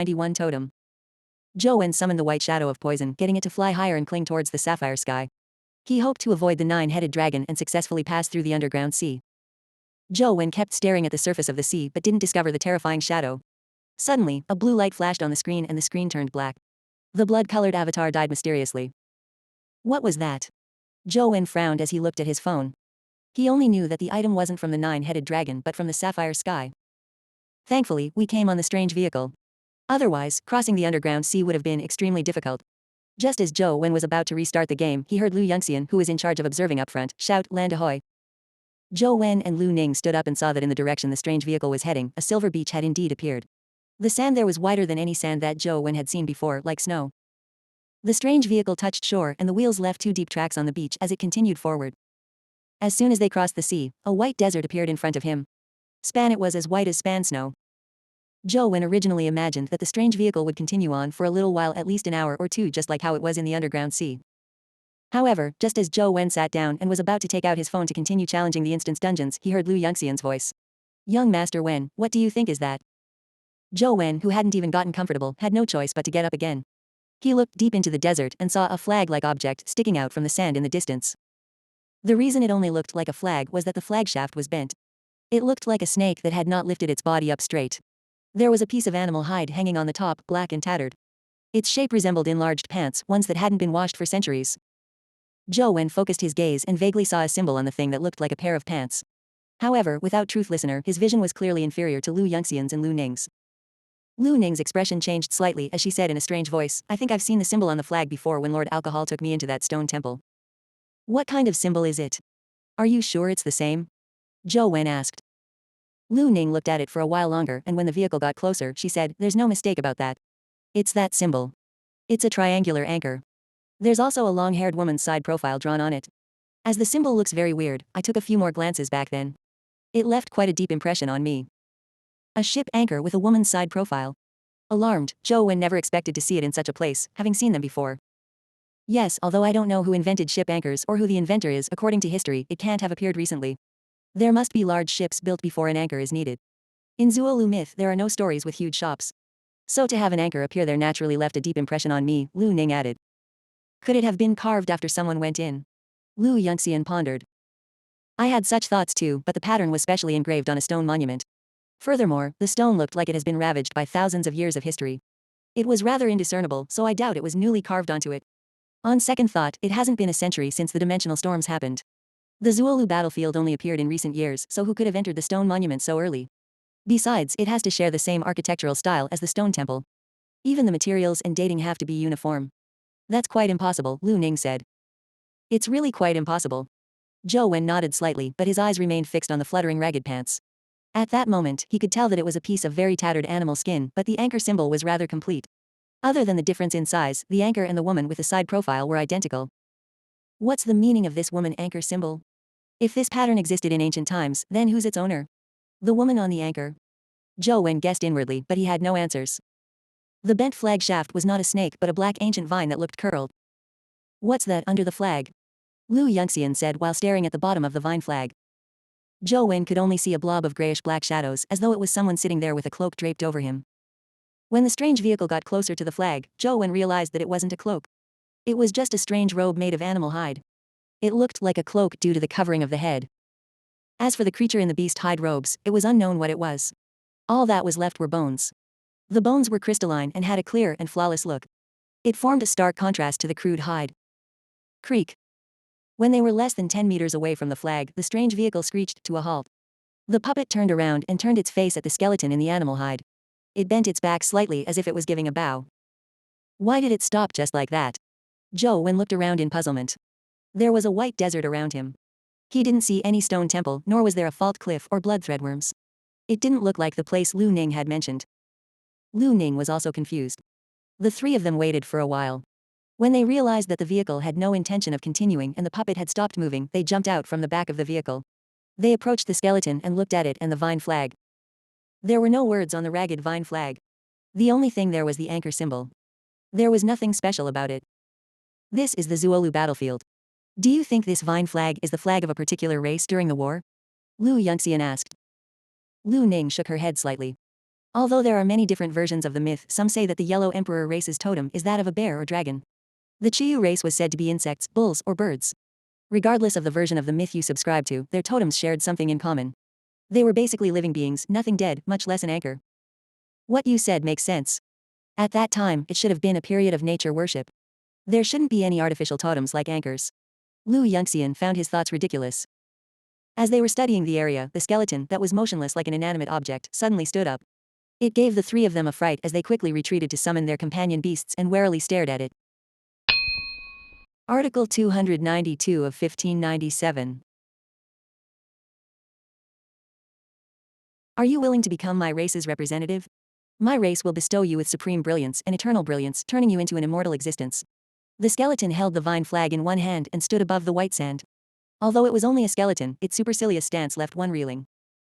91 totem. Zhou Wen summoned the white shadow of poison, getting it to fly higher and cling towards the sapphire sky. He hoped to avoid the 9-headed dragon and successfully pass through the underground sea. Zhou Wen kept staring at the surface of the sea but didn't discover the terrifying shadow. Suddenly, a blue light flashed on the screen and the screen turned black. The blood-colored avatar died mysteriously. What was that? Zhou Wen frowned as he looked at his phone. He only knew that the item wasn't from the 9-headed dragon but from the sapphire sky. Thankfully, we came on the strange vehicle. Otherwise, crossing the underground sea would have been extremely difficult. Just as Zhou Wen was about to restart the game, he heard Lu Yongxian, who was in charge of observing up front, shout, "Land ahoy!" Zhou Wen and Lu Ning stood up and saw that in the direction the strange vehicle was heading, a silver beach had indeed appeared. The sand there was whiter than any sand that Zhou Wen had seen before, like snow. The strange vehicle touched shore and the wheels left 2 deep tracks on the beach as it continued forward. As soon as they crossed the sea, a white desert appeared in front of him. It was as white as span snow. Zhou Wen originally imagined that the strange vehicle would continue on for a little while, at least an hour or two, just like how it was in the underground sea. However, just as Zhou Wen sat down and was about to take out his phone to continue challenging the instance dungeons, he heard Lu Yongxian's voice. "Young Master Wen, what do you think is that?" Zhou Wen, who hadn't even gotten comfortable, had no choice but to get up again. He looked deep into the desert and saw a flag-like object sticking out from the sand in the distance. The reason it only looked like a flag was that the flag shaft was bent. It looked like a snake that had not lifted its body up straight. There was a piece of animal hide hanging on the top, black and tattered. Its shape resembled enlarged pants, ones that hadn't been washed for centuries. Zhou Wen focused his gaze and vaguely saw a symbol on the thing that looked like a pair of pants. However, without Truth Listener, his vision was clearly inferior to Lu Yongxian's and Lu Ning's. Lu Ning's expression changed slightly as she said in a strange voice, "I think I've seen the symbol on the flag before when Lord Alcohol took me into that stone temple." "What kind of symbol is it? Are you sure it's the same?" Zhou Wen asked. Lu Ning looked at it for a while longer, and when the vehicle got closer, she said, "There's no mistake about that. It's that symbol. It's a triangular anchor. There's also a long-haired woman's side profile drawn on it. As the symbol looks very weird, I took a few more glances back then. It left quite a deep impression on me." A ship anchor with a woman's side profile. Alarmed, Zhou Wen never expected to see it in such a place, having seen them before. "Yes, although I don't know who invented ship anchors or who the inventor is, according to history, it can't have appeared recently. There must be large ships built before an anchor is needed. In Zuolu myth, there are no stories with huge shops. So to have an anchor appear there naturally left a deep impression on me," Lu Ning added. "Could it have been carved after someone went in?" Lu Yongxian pondered. "I had such thoughts too, but the pattern was specially engraved on a stone monument. Furthermore, the stone looked like it has been ravaged by thousands of years of history. It was rather indiscernible, so I doubt it was newly carved onto it. On second thought, it hasn't been a century since the dimensional storms happened. The Zuolu battlefield only appeared in recent years, so who could have entered the stone monument so early? Besides, it has to share the same architectural style as the stone temple. Even the materials and dating have to be uniform. That's quite impossible," Lu Ning said. "It's really quite impossible." Zhou Wen nodded slightly, but his eyes remained fixed on the fluttering ragged pants. At that moment, he could tell that it was a piece of very tattered animal skin, but the anchor symbol was rather complete. Other than the difference in size, the anchor and the woman with the side profile were identical. What's the meaning of this woman anchor symbol? If this pattern existed in ancient times, then who's its owner? The woman on the anchor? Zhou Wen guessed inwardly, but he had no answers. The bent flag shaft was not a snake but a black ancient vine that looked curled. "What's that under the flag?" Lu Yongxian said while staring at the bottom of the vine flag. Zhou Wen could only see a blob of grayish-black shadows, as though it was someone sitting there with a cloak draped over him. When the strange vehicle got closer to the flag, Zhou Wen realized that it wasn't a cloak. It was just a strange robe made of animal hide. It looked like a cloak due to the covering of the head. As for the creature in the beast hide robes, it was unknown what it was. All that was left were bones. The bones were crystalline and had a clear and flawless look. It formed a stark contrast to the crude hide. Creak. When they were less than 10 meters away from the flag, the strange vehicle screeched to a halt. The puppet turned around and turned its face at the skeleton in the animal hide. It bent its back slightly as if it was giving a bow. Why did it stop just like that? Zhou Wen looked around in puzzlement. There was a white desert around him. He didn't see any stone temple, nor was there a fault cliff or blood threadworms. It didn't look like the place Lu Ning had mentioned. Lu Ning was also confused. The three of them waited for a while. When they realized that the vehicle had no intention of continuing and the puppet had stopped moving, they jumped out from the back of the vehicle. They approached the skeleton and looked at it and the vine flag. There were no words on the ragged vine flag. The only thing there was the anchor symbol. There was nothing special about it. "This is the Zuolu battlefield. Do you think this vine flag is the flag of a particular race during the war?" Lu Yongxian asked. Lu Ning shook her head slightly. Although there are many different versions of the myth, some say that the Yellow Emperor race's totem is that of a bear or dragon. The Chiyu race was said to be insects, bulls, or birds. Regardless of the version of the myth you subscribe to, their totems shared something in common. They were basically living beings, nothing dead, much less an anchor. What you said makes sense. At that time, it should have been a period of nature worship. There shouldn't be any artificial totems like anchors. Lu Yongxian found his thoughts ridiculous. As they were studying the area, the skeleton, that was motionless like an inanimate object, suddenly stood up. It gave the three of them a fright as they quickly retreated to summon their companion beasts and warily stared at it. Article 292 of 1597. Are you willing to become my race's representative? My race will bestow you with supreme brilliance and eternal brilliance, turning you into an immortal existence. The skeleton held the vine flag in one hand and stood above the white sand. Although it was only a skeleton, its supercilious stance left one reeling.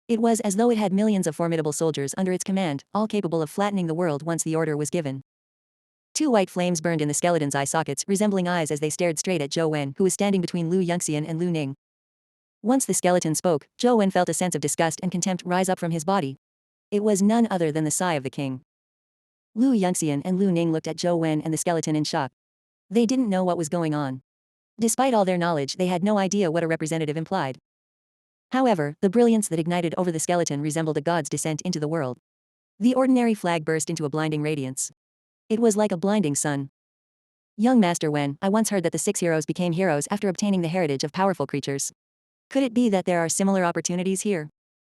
It was as though it had millions of formidable soldiers under its command, all capable of flattening the world once the order was given. Two white flames burned in the skeleton's eye sockets, resembling eyes as they stared straight at Zhou Wen, who was standing between Lu Yongxian and Lu Ning. Once the skeleton spoke, Zhou Wen felt a sense of disgust and contempt rise up from his body. It was none other than the sigh of the king. Lu Yongxian and Lu Ning looked at Zhou Wen and the skeleton in shock. They didn't know what was going on. Despite all their knowledge, they had no idea what a representative implied. However, the brilliance that ignited over the skeleton resembled a god's descent into the world. The ordinary flag burst into a blinding radiance. It was like a blinding sun. Young Master Wen, I once heard that the 6 heroes became heroes after obtaining the heritage of powerful creatures. Could it be that there are similar opportunities here?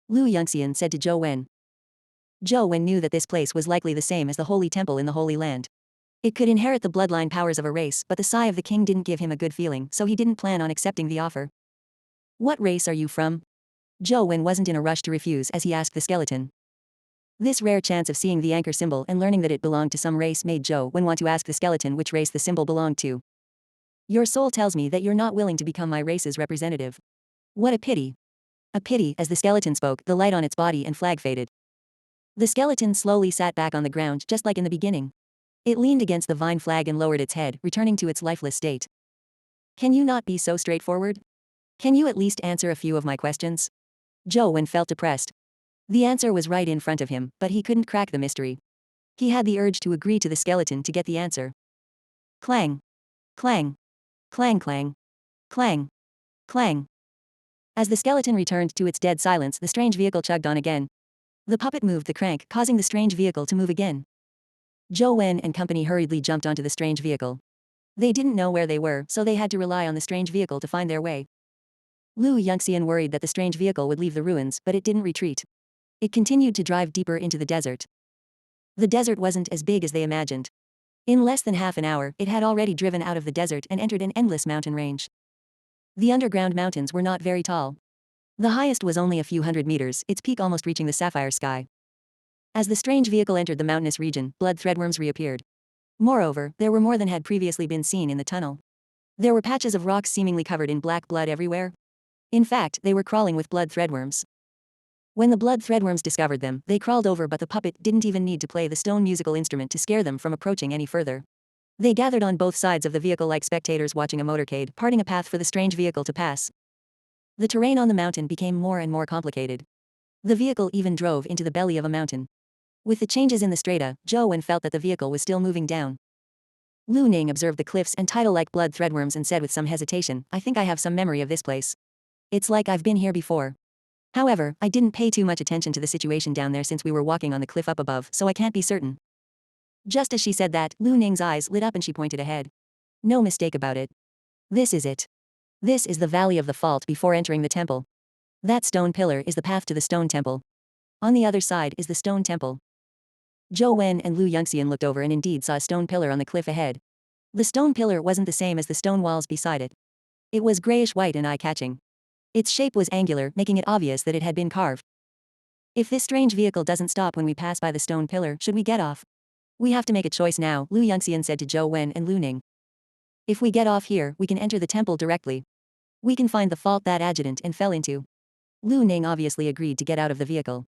Lu Yongxian said to Zhou Wen. Zhou Wen knew that this place was likely the same as the Holy Temple in the Holy Land. It could inherit the bloodline powers of a race, but the sigh of the king didn't give him a good feeling, so he didn't plan on accepting the offer. What race are you from? Zhou Wen wasn't in a rush to refuse as he asked the skeleton. This rare chance of seeing the anchor symbol and learning that it belonged to some race made Zhou Wen want to ask the skeleton which race the symbol belonged to. Your soul tells me that you're not willing to become my race's representative. What a pity. A pity. As the skeleton spoke, the light on its body and flag faded. The skeleton slowly sat back on the ground just like in the beginning. It leaned against the vine flag and lowered its head, returning to its lifeless state. Can you not be so straightforward? Can you at least answer a few of my questions? Zhou Wen felt depressed. The answer was right in front of him, but he couldn't crack the mystery. He had the urge to agree to the skeleton to get the answer. Clang. Clang. Clang clang. Clang. Clang. As the skeleton returned to its dead silence, the strange vehicle chugged on again. The puppet moved the crank, causing the strange vehicle to move again. Zhou Wen and company hurriedly jumped onto the strange vehicle. They didn't know where they were, so they had to rely on the strange vehicle to find their way. Lu Yongxian worried that the strange vehicle would leave the ruins, but it didn't retreat. It continued to drive deeper into the desert. The desert wasn't as big as they imagined. In less than half an hour, it had already driven out of the desert and entered an endless mountain range. The underground mountains were not very tall. The highest was only a few hundred meters, its peak almost reaching the sapphire sky. As the strange vehicle entered the mountainous region, blood threadworms reappeared. Moreover, there were more than had previously been seen in the tunnel. There were patches of rocks seemingly covered in black blood everywhere. In fact, they were crawling with blood threadworms. When the blood threadworms discovered them, they crawled over, but the puppet didn't even need to play the stone musical instrument to scare them from approaching any further. They gathered on both sides of the vehicle like spectators watching a motorcade, parting a path for the strange vehicle to pass. The terrain on the mountain became more and more complicated. The vehicle even drove into the belly of a mountain. With the changes in the strata, Zhou Wen felt that the vehicle was still moving down. Lu Ning observed the cliffs and tidal like blood threadworms and said with some hesitation, I think I have some memory of this place. It's like I've been here before. However, I didn't pay too much attention to the situation down there since we were walking on the cliff up above, so I can't be certain. Just as she said that, Lu Ning's eyes lit up and she pointed ahead. No mistake about it. This is it. This is the Valley of the Fault before entering the temple. That stone pillar is the path to the stone temple. On the other side is the stone temple. Zhou Wen and Lu Yongxian looked over and indeed saw a stone pillar on the cliff ahead. The stone pillar wasn't the same as the stone walls beside it. It was grayish-white and eye-catching. Its shape was angular, making it obvious that it had been carved. If this strange vehicle doesn't stop when we pass by the stone pillar, should we get off? We have to make a choice now, Lu Yongxian said to Zhou Wen and Lu Ning. If we get off here, we can enter the temple directly. We can find the fault that adjutant and fell into. Lu Ning obviously agreed to get out of the vehicle.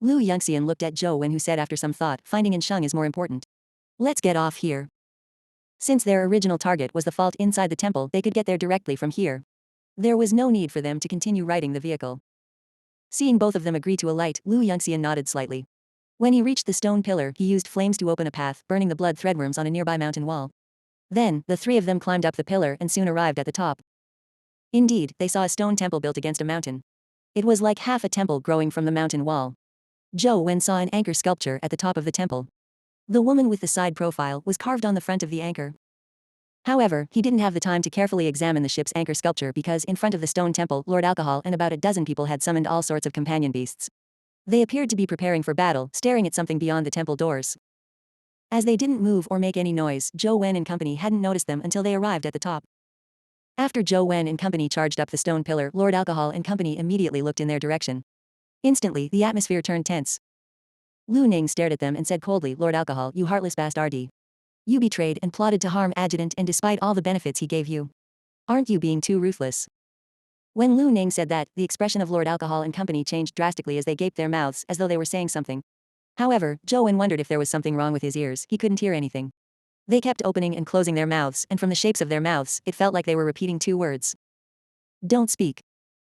Lu Yongxian looked at Zhou Wen, who said after some thought, finding in Sheng is more important. Let's get off here. Since their original target was the fault inside the temple, they could get there directly from here. There was no need for them to continue riding the vehicle. Seeing both of them agree to alight, Lu Yongxian nodded slightly. When he reached the stone pillar, he used flames to open a path, burning the blood threadworms on a nearby mountain wall. Then, the three of them climbed up the pillar and soon arrived at the top. Indeed, they saw a stone temple built against a mountain. It was like half a temple growing from the mountain wall. Zhou Wen saw an anchor sculpture at the top of the temple. The woman with the side profile was carved on the front of the anchor. However, he didn't have the time to carefully examine the ship's anchor sculpture because in front of the stone temple, Lord Alcohol and about a dozen people had summoned all sorts of companion beasts. They appeared to be preparing for battle, staring at something beyond the temple doors. As they didn't move or make any noise, Zhou Wen and company hadn't noticed them until they arrived at the top. After Zhou Wen and company charged up the stone pillar, Lord Alcohol and company immediately looked in their direction. Instantly, the atmosphere turned tense. Lu Ning stared at them and said coldly, "Lord Alcohol, you heartless bastard. You betrayed and plotted to harm Adjutant and despite all the benefits he gave you. Aren't you being too ruthless?" When Lu Ning said that, the expression of Lord Alcohol and company changed drastically as they gaped their mouths as though they were saying something. However, Zhou Wen wondered if there was something wrong with his ears. He couldn't hear anything. They kept opening and closing their mouths, and from the shapes of their mouths, it felt like they were repeating two words. "Don't speak."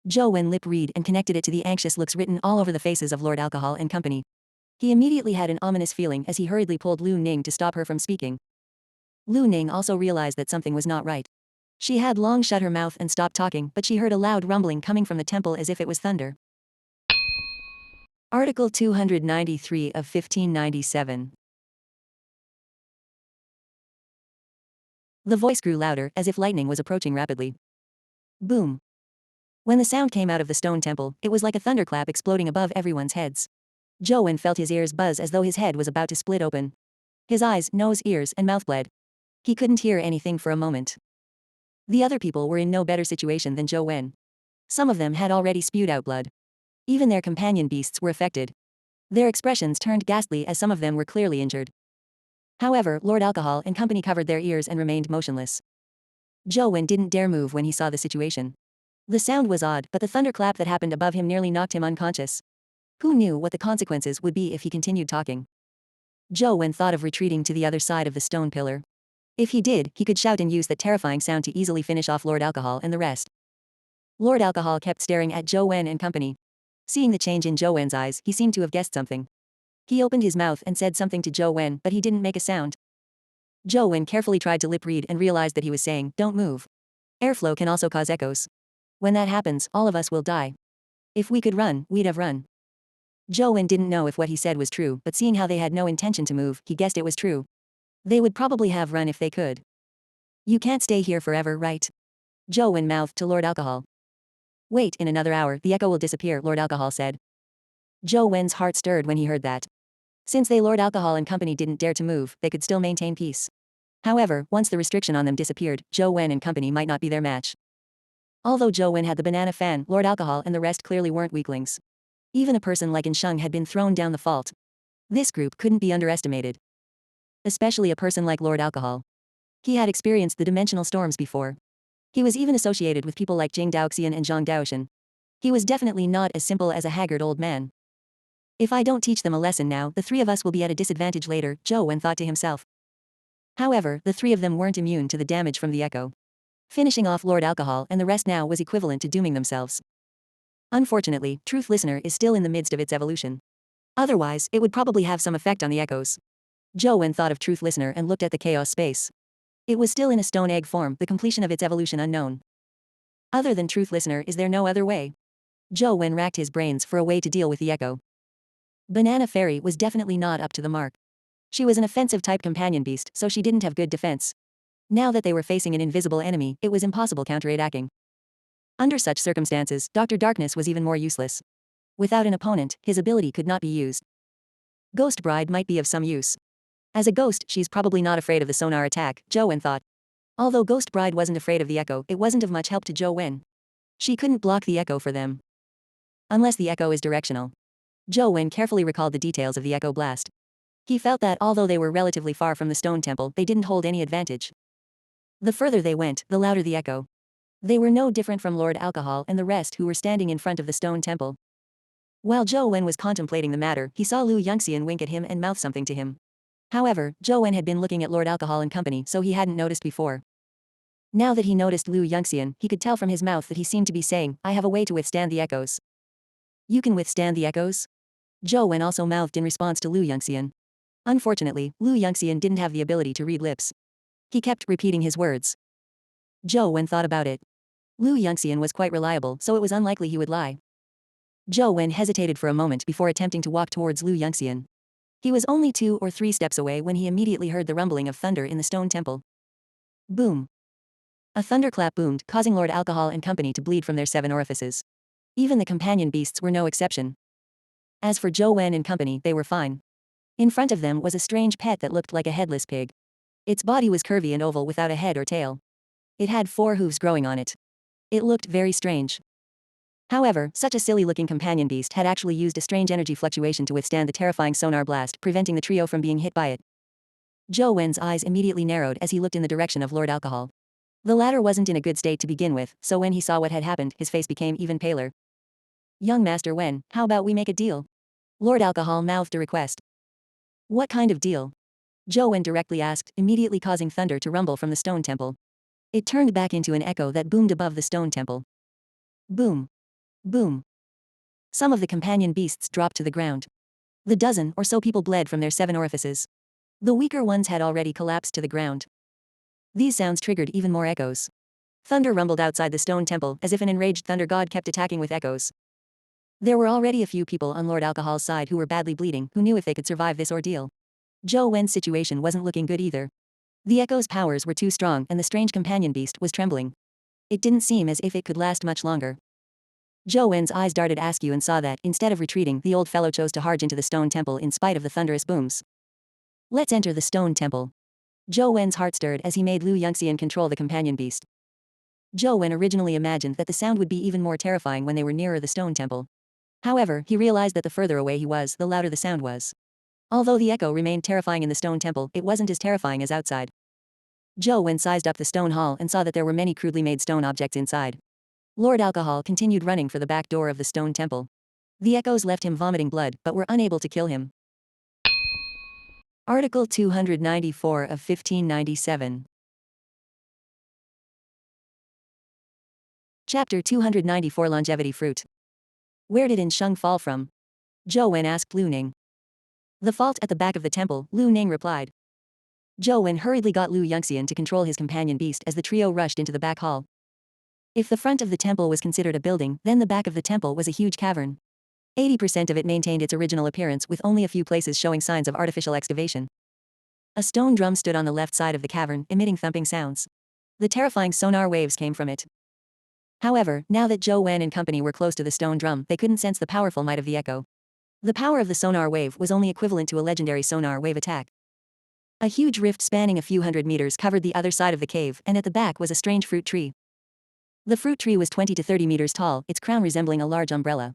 Zhou Wen lip-read and connected it to the anxious looks written all over the faces of Lord Alcohol and company. He immediately had an ominous feeling as he hurriedly pulled Lu Ning to stop her from speaking. Lu Ning also realized that something was not right. She had long shut her mouth and stopped talking, but she heard a loud rumbling coming from the temple as if it was thunder. Article 293 of 1597. The voice grew louder, as if lightning was approaching rapidly. Boom. When the sound came out of the stone temple, it was like a thunderclap exploding above everyone's heads. Zhou Wen felt his ears buzz as though his head was about to split open. His eyes, nose, ears, and mouth bled. He couldn't hear anything for a moment. The other people were in no better situation than Zhou Wen. Some of them had already spewed out blood. Even their companion beasts were affected. Their expressions turned ghastly as some of them were clearly injured. However, Lord Alcohol and company covered their ears and remained motionless. Zhou Wen didn't dare move when he saw the situation. The sound was odd, but the thunderclap that happened above him nearly knocked him unconscious. Who knew what the consequences would be if he continued talking? Zhou Wen thought of retreating to the other side of the stone pillar. If he did, he could shout and use that terrifying sound to easily finish off Lord Alcohol and the rest. Lord Alcohol kept staring at Zhou Wen and company. Seeing the change in Zhou Wen's eyes, he seemed to have guessed something. He opened his mouth and said something to Zhou Wen, but he didn't make a sound. Zhou Wen carefully tried to lip read and realized that he was saying, "Don't move. Airflow can also cause echoes. When that happens, all of us will die. If we could run, we'd have run." Zhou Wen didn't know if what he said was true, but seeing how they had no intention to move, he guessed it was true. They would probably have run if they could. "You can't stay here forever, right?" Zhou Wen mouthed to Lord Alcohol. "Wait, in another hour, the echo will disappear," Lord Alcohol said. Zhou Wen's heart stirred when he heard that. Since they Lord Alcohol and company didn't dare to move, they could still maintain peace. However, once the restriction on them disappeared, Zhou Wen and company might not be their match. Although Zhou Wen had the banana fan, Lord Alcohol and the rest clearly weren't weaklings. Even a person like Sheng had been thrown down the fault. This group couldn't be underestimated. Especially a person like Lord Alcohol. He had experienced the dimensional storms before. He was even associated with people like Jing Daoxian and Zhang Daoshan. He was definitely not as simple as a haggard old man. "If I don't teach them a lesson now, the three of us will be at a disadvantage later," Zhou Wen thought to himself. However, the three of them weren't immune to the damage from the echo. Finishing off Lord Alcohol and the rest now was equivalent to dooming themselves. Unfortunately, Truth Listener is still in the midst of its evolution. Otherwise, it would probably have some effect on the echoes. Zhou Wen thought of Truth Listener and looked at the chaos space. It was still in a stone egg form, the completion of its evolution unknown. Other than Truth Listener, is there no other way? Zhou Wen racked his brains for a way to deal with the echo. Banana Fairy was definitely not up to the mark. She was an offensive type companion beast, so she didn't have good defense. Now that they were facing an invisible enemy, it was impossible counterattacking. Under such circumstances, Dr. Darkness was even more useless. Without an opponent, his ability could not be used. Ghost Bride might be of some use. As a ghost, she's probably not afraid of the sonar attack, Zhou Wen thought. Although Ghost Bride wasn't afraid of the echo, it wasn't of much help to Zhou Wen. She couldn't block the echo for them. Unless the echo is directional. Zhou Wen carefully recalled the details of the echo blast. He felt that although they were relatively far from the stone temple, they didn't hold any advantage. The further they went, the louder the echo. They were no different from Lord Alcohol and the rest who were standing in front of the stone temple. While Zhou Wen was contemplating the matter, he saw Lu Yongxian wink at him and mouth something to him. However, Zhou Wen had been looking at Lord Alcohol and company, so he hadn't noticed before. Now that he noticed Lu Yongxian, he could tell from his mouth that he seemed to be saying, "I have a way to withstand the echoes." "You can withstand the echoes?" Zhou Wen also mouthed in response to Lu Yongxian. Unfortunately, Lu Yongxian didn't have the ability to read lips. He kept repeating his words. Zhou Wen thought about it. Lu Yongxian was quite reliable, so it was unlikely he would lie. Zhou Wen hesitated for a moment before attempting to walk towards Lu Yongxian. He was only 2 or 3 steps away when he immediately heard the rumbling of thunder in the stone temple. Boom. A thunderclap boomed, causing Lord Alcohol and company to bleed from their 7 orifices. Even the companion beasts were no exception. As for Zhou Wen and company, they were fine. In front of them was a strange pet that looked like a headless pig. Its body was curvy and oval without a head or tail. It had 4 hooves growing on it. It looked very strange. However, such a silly-looking companion beast had actually used a strange energy fluctuation to withstand the terrifying sonar blast, preventing the trio from being hit by it. Zhou Wen's eyes immediately narrowed as he looked in the direction of Lord Alcohol. The latter wasn't in a good state to begin with, so when he saw what had happened, his face became even paler. Young Master Wen, how about we make a deal? Lord Alcohol mouthed a request. What kind of deal? Zhou Wen directly asked, immediately causing thunder to rumble from the stone temple. It turned back into an echo that boomed above the stone temple. Boom. Boom. Some of the companion beasts dropped to the ground. The dozen or so people bled from their 7 orifices. The weaker ones had already collapsed to the ground. These sounds triggered even more echoes. Thunder rumbled outside the stone temple as if an enraged thunder god kept attacking with echoes. There were already a few people on Lord Alcohol's side who were badly bleeding, who knew if they could survive this ordeal. Zhou Wen's situation wasn't looking good either. The echo's powers were too strong and the strange companion beast was trembling. It didn't seem as if it could last much longer. Zhou Wen's eyes darted askew and saw that, instead of retreating, the old fellow chose to charge into the stone temple in spite of the thunderous booms. Let's enter the stone temple. Zhou Wen's heart stirred as he made Lu Yongxian control the companion beast. Zhou Wen originally imagined that the sound would be even more terrifying when they were nearer the stone temple. However, he realized that the further away he was, the louder the sound was. Although the echo remained terrifying in the stone temple, it wasn't as terrifying as outside. Zhou Wen sized up the stone hall and saw that there were many crudely made stone objects inside. Lord Alcohol continued running for the back door of the stone temple. The echoes left him vomiting blood, but were unable to kill him. Article 294 of 1597. Chapter 294 Longevity Fruit. Where did In Sheng fall from? Zhou Wen asked Lu Ning. The fault at the back of the temple, Lu Ning replied. Zhou Wen hurriedly got Lu Yongxian to control his companion beast as the trio rushed into the back hall. If the front of the temple was considered a building, then the back of the temple was a huge cavern. 80% of it maintained its original appearance with only a few places showing signs of artificial excavation. A stone drum stood on the left side of the cavern, emitting thumping sounds. The terrifying sonar waves came from it. However, now that Zhou Wen and company were close to the stone drum, they couldn't sense the powerful might of the echo. The power of the sonar wave was only equivalent to a legendary sonar wave attack. A huge rift spanning a few hundred meters covered the other side of the cave, and at the back was a strange fruit tree. The fruit tree was 20 to 30 meters tall, its crown resembling a large umbrella.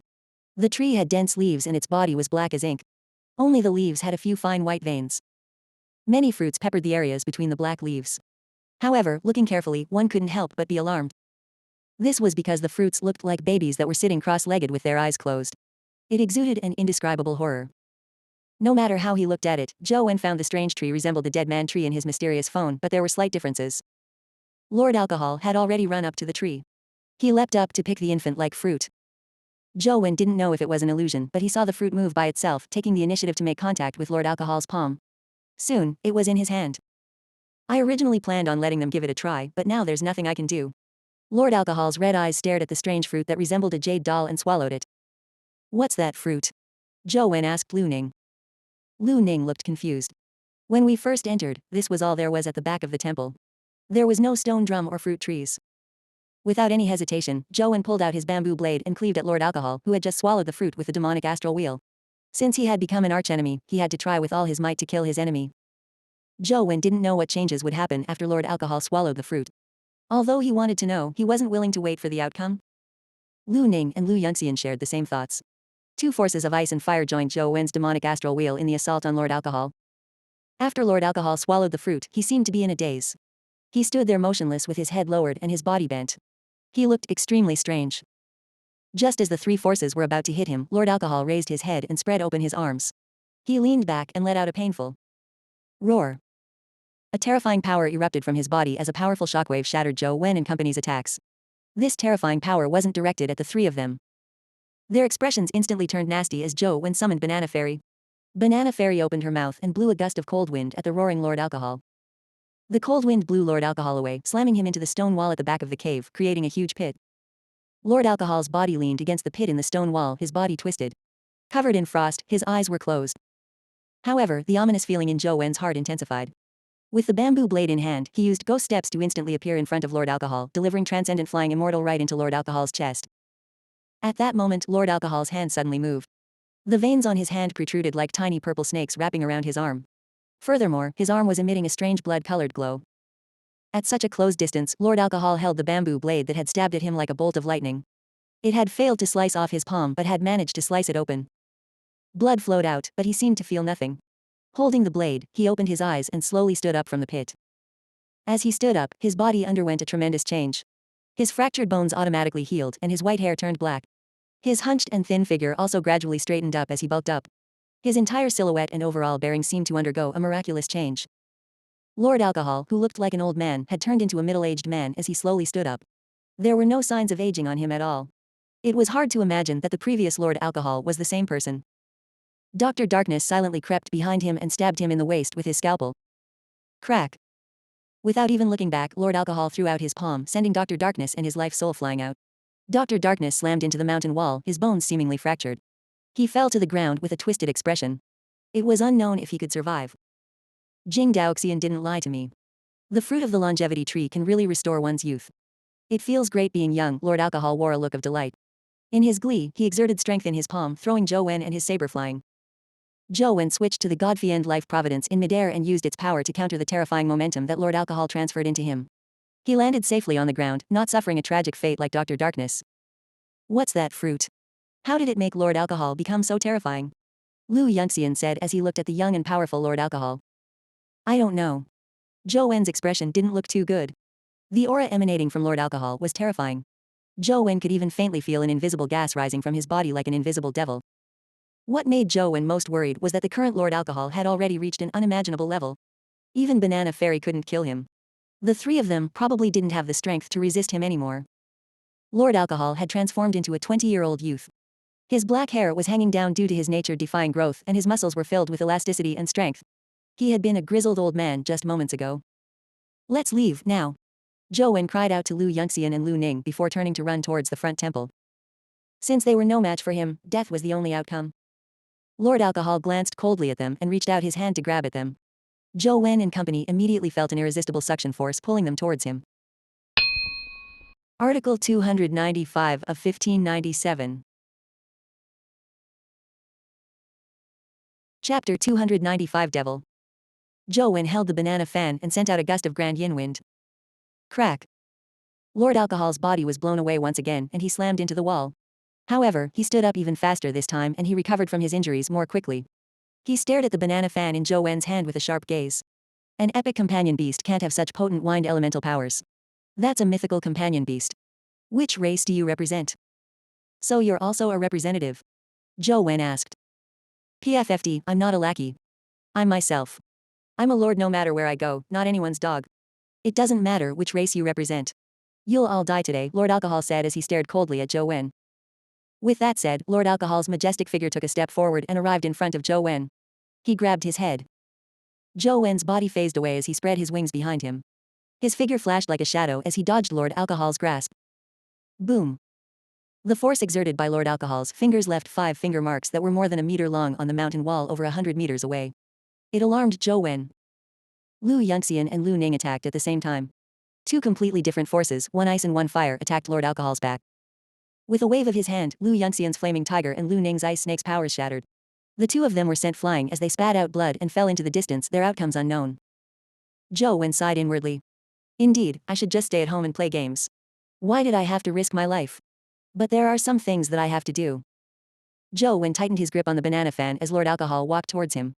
The tree had dense leaves and its body was black as ink. Only the leaves had a few fine white veins. Many fruits peppered the areas between the black leaves. However, looking carefully, one couldn't help but be alarmed. This was because the fruits looked like babies that were sitting cross-legged with their eyes closed. It exuded an indescribable horror. No matter how he looked at it, Zhou Wen found the strange tree resembled the dead man tree in his mysterious phone, but there were slight differences. Lord Alcohol had already run up to the tree. He leapt up to pick the infant-like fruit. Zhou Wen didn't know if it was an illusion, but he saw the fruit move by itself, taking the initiative to make contact with Lord Alcohol's palm. Soon, it was in his hand. I originally planned on letting them give it a try, but now there's nothing I can do. Lord Alcohol's red eyes stared at the strange fruit that resembled a jade doll and swallowed it. What's that fruit? Zhou Wen asked Lu Ning. Lu Ning looked confused. When we first entered, this was all there was at the back of the temple. There was no stone drum or fruit trees. Without any hesitation, Zhou Wen pulled out his bamboo blade and cleaved at Lord Alcohol, who had just swallowed the fruit with the demonic astral wheel. Since he had become an archenemy, he had to try with all his might to kill his enemy. Zhou Wen didn't know what changes would happen after Lord Alcohol swallowed the fruit. Although he wanted to know, he wasn't willing to wait for the outcome. Lu Ning and Lu Yongxian shared the same thoughts. 2 forces of ice and fire joined Zhou Wen's demonic astral wheel in the assault on Lord Alcohol. After Lord Alcohol swallowed the fruit, he seemed to be in a daze. He stood there motionless with his head lowered and his body bent. He looked extremely strange. Just as the 3 forces were about to hit him, Lord Alcohol raised his head and spread open his arms. He leaned back and let out a painful roar. A terrifying power erupted from his body as a powerful shockwave shattered Zhou Wen and company's attacks. This terrifying power wasn't directed at the 3 of them. Their expressions instantly turned nasty as Joe Wen summoned Banana Fairy. Banana Fairy opened her mouth and blew a gust of cold wind at the roaring Lord Alcohol. The cold wind blew Lord Alcohol away, slamming him into the stone wall at the back of the cave, creating a huge pit. Lord Alcohol's body leaned against the pit in the stone wall, his body twisted. Covered in frost, his eyes were closed. However, the ominous feeling in Zhou Wen's heart intensified. With the bamboo blade in hand, he used ghost steps to instantly appear in front of Lord Alcohol, delivering transcendent flying immortal right into Lord Alcohol's chest. At that moment, Lord Alcohol's hand suddenly moved. The veins on his hand protruded like tiny purple snakes wrapping around his arm. Furthermore, his arm was emitting a strange blood-colored glow. At such a close distance, Lord Alcohol held the bamboo blade that had stabbed at him like a bolt of lightning. It had failed to slice off his palm but had managed to slice it open. Blood flowed out, but he seemed to feel nothing. Holding the blade, he opened his eyes and slowly stood up from the pit. As he stood up, his body underwent a tremendous change. His fractured bones automatically healed and his white hair turned black. His hunched and thin figure also gradually straightened up as he bulked up. His entire silhouette and overall bearing seemed to undergo a miraculous change. Lord Alcohol, who looked like an old man, had turned into a middle-aged man as he slowly stood up. There were no signs of aging on him at all. It was hard to imagine that the previous Lord Alcohol was the same person. Dr. Darkness silently crept behind him and stabbed him in the waist with his scalpel. Crack. Without even looking back, Lord Alcohol threw out his palm, sending Dr. Darkness and his life soul flying out. Dr. Darkness slammed into the mountain wall, his bones seemingly fractured. He fell to the ground with a twisted expression. It was unknown if he could survive. Jing Daoxian didn't lie to me. The fruit of the longevity tree can really restore one's youth. It feels great being young. Lord Alcohol wore a look of delight. In his glee, he exerted strength in his palm, throwing Zhou Wen and his saber flying. Zhou Wen switched to the God-Fiend Life Providence in midair and used its power to counter the terrifying momentum that Lord Alcohol transferred into him. He landed safely on the ground, not suffering a tragic fate like Dr. Darkness. What's that fruit? How did it make Lord Alcohol become so terrifying? Lu Yunxian said as he looked at the young and powerful Lord Alcohol. I don't know. Zhou Wen's expression didn't look too good. The aura emanating from Lord Alcohol was terrifying. Zhou Wen could even faintly feel an invisible gas rising from his body like an invisible devil. What made Zhou Wen most worried was that the current Lord Alcohol had already reached an unimaginable level. Even Banana Fairy couldn't kill him. The three of them probably didn't have the strength to resist him anymore. Lord Alcohol had transformed into a 20-year-old youth. His black hair was hanging down due to his nature-defying growth and his muscles were filled with elasticity and strength. He had been a grizzled old man just moments ago. Let's leave, now. Zhou Wen cried out to Lu Yunxian and Lu Ning before turning to run towards the front temple. Since they were no match for him, death was the only outcome. Lord Alcohol glanced coldly at them and reached out his hand to grab at them. Zhou Wen and company immediately felt an irresistible suction force pulling them towards him. Article 295 of 1597. Chapter 295 Devil. Zhou Wen held the banana fan and sent out a gust of grand yin wind. Crack. Lord Alcohol's body was blown away once again and he slammed into the wall. However, he stood up even faster this time and he recovered from his injuries more quickly. He stared at the banana fan in Zhou Wen's hand with a sharp gaze. An epic companion beast can't have such potent wind elemental powers. That's a mythical companion beast. Which race do you represent? So you're also a representative? Zhou Wen asked. PFFD, I'm not a lackey. I'm myself. I'm a lord no matter where I go, not anyone's dog. It doesn't matter which race you represent. You'll all die today, Lord Alcohol said as he stared coldly at Zhou Wen. With that said, Lord Alcohol's majestic figure took a step forward and arrived in front of Zhou Wen. He grabbed his head. Zhou Wen's body phased away as he spread his wings behind him. His figure flashed like a shadow as he dodged Lord Alcohol's grasp. Boom. The force exerted by Lord Alcohol's fingers left 5 finger marks that were more than a meter long on the mountain wall over 100 meters away. It alarmed Zhou Wen. Lu Yunxian and Lu Ning attacked at the same time. 2 completely different forces, one ice and one fire, attacked Lord Alcohol's back. With a wave of his hand, Lu Yunxian's flaming tiger and Lu Ning's ice snake's powers shattered. The 2 of them were sent flying as they spat out blood and fell into the distance, their outcomes unknown. Zhou Wen sighed inwardly. Indeed, I should just stay at home and play games. Why did I have to risk my life? But there are some things that I have to do. Zhou Wen tightened his grip on the banana fan as Lord Alcohol walked towards him.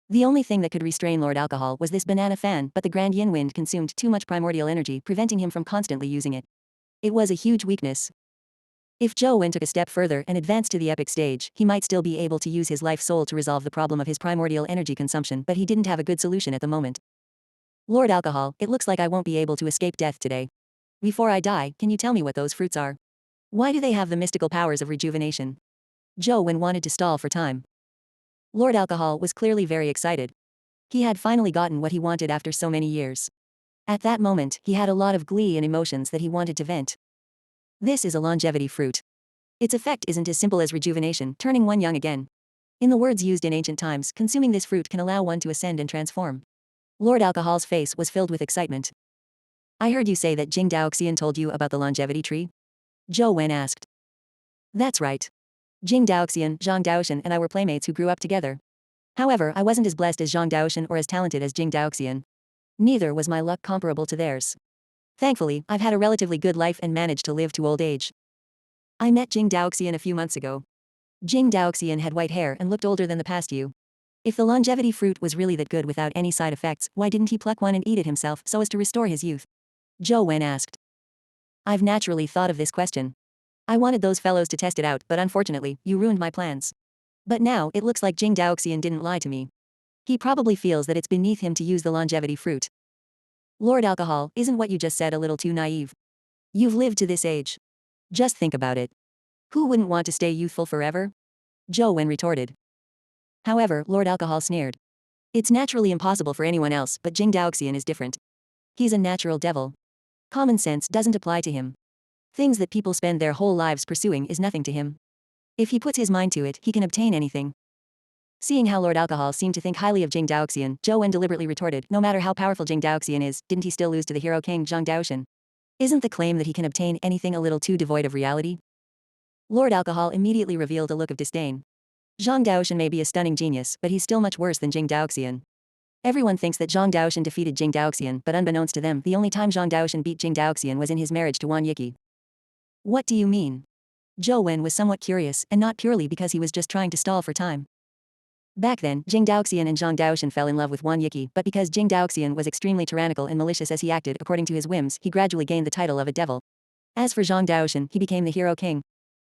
The only thing that could restrain Lord Alcohol was this banana fan, but the grand yin wind consumed too much primordial energy, preventing him from constantly using it. It was a huge weakness. If Zhou Wen took a step further and advanced to the epic stage, he might still be able to use his life soul to resolve the problem of his primordial energy consumption, but he didn't have a good solution at the moment. Lord Alcohol, it looks like I won't be able to escape death today. Before I die, can you tell me what those fruits are? Why do they have the mystical powers of rejuvenation? Zhou Wen wanted to stall for time. Lord Alcohol was clearly very excited. He had finally gotten what he wanted after so many years. At that moment, he had a lot of glee and emotions that he wanted to vent. This is a longevity fruit. Its effect isn't as simple as rejuvenation, turning one young again. In the words used in ancient times, consuming this fruit can allow one to ascend and transform. Lord Alcohol's face was filled with excitement. I heard you say that Jing Daoxian told you about the longevity tree? Zhou Wen asked. That's right. Jing Daoxian, Zhang Daoxian and I were playmates who grew up together. However, I wasn't as blessed as Zhang Daoxian or as talented as Jing Daoxian. Neither was my luck comparable to theirs. Thankfully, I've had a relatively good life and managed to live to old age. I met Jing Daoxian a few months ago. Jing Daoxian had white hair and looked older than the past you. If the longevity fruit was really that good without any side effects, why didn't he pluck one and eat it himself so as to restore his youth? Zhou Wen asked. I've naturally thought of this question. I wanted those fellows to test it out, but unfortunately, you ruined my plans. But now, it looks like Jing Daoxian didn't lie to me. He probably feels that it's beneath him to use the longevity fruit. Lord Alcohol, isn't what you just said a little too naive? You've lived to this age. Just think about it. Who wouldn't want to stay youthful forever? Zhou Wen retorted. However, Lord Alcohol sneered. It's naturally impossible for anyone else, but Jing Daoxian is different. He's a natural devil. Common sense doesn't apply to him. Things that people spend their whole lives pursuing is nothing to him. If he puts his mind to it, he can obtain anything. Seeing how Lord Alcohol seemed to think highly of Jing Daoxian, Zhou Wen deliberately retorted, no matter how powerful Jing Daoxian is, didn't he still lose to the hero king Zhang Daoxian? Isn't the claim that he can obtain anything a little too devoid of reality? Lord Alcohol immediately revealed a look of disdain. Zhang Daoxian may be a stunning genius, but he's still much worse than Jing Daoxian. Everyone thinks that Zhang Daoxian defeated Jing Daoxian, but unbeknownst to them, the only time Zhang Daoxian beat Jing Daoxian was in his marriage to Wan Yiki. What do you mean? Zhou Wen was somewhat curious, and not purely because he was just trying to stall for time. Back then, Jing Daoxian and Zhang Daoxian fell in love with Wan Yiki, but because Jing Daoxian was extremely tyrannical and malicious as he acted according to his whims, he gradually gained the title of a devil. As for Zhang Daoxian, he became the hero king.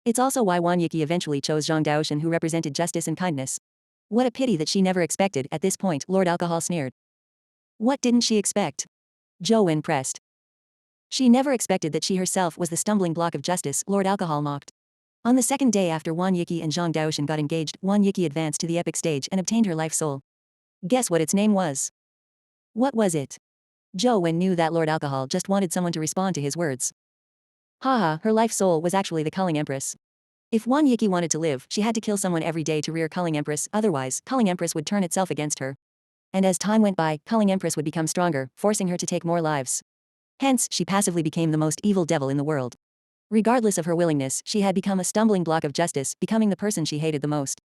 It's also why Wan Yiki eventually chose Zhang Daoxian, who represented justice and kindness. What a pity that she never expected. At this point, Lord Alcohol sneered. What didn't she expect? Zhou Wen pressed. She never expected that she herself was the stumbling block of justice, Lord Alcohol mocked. On the second day after Wan Yiki and Zhang Daoxian got engaged, Wan Yiki advanced to the epic stage and obtained her life soul. Guess what its name was? What was it? Zhou Wen knew that Lord Alcohol just wanted someone to respond to his words. Haha, her life soul was actually the Culling Empress. If Wan Yiki wanted to live, she had to kill someone every day to rear Culling Empress, otherwise, Culling Empress would turn itself against her. And as time went by, Culling Empress would become stronger, forcing her to take more lives. Hence, she passively became the most evil devil in the world. Regardless of her willingness, she had become a stumbling block of justice, becoming the person she hated the most.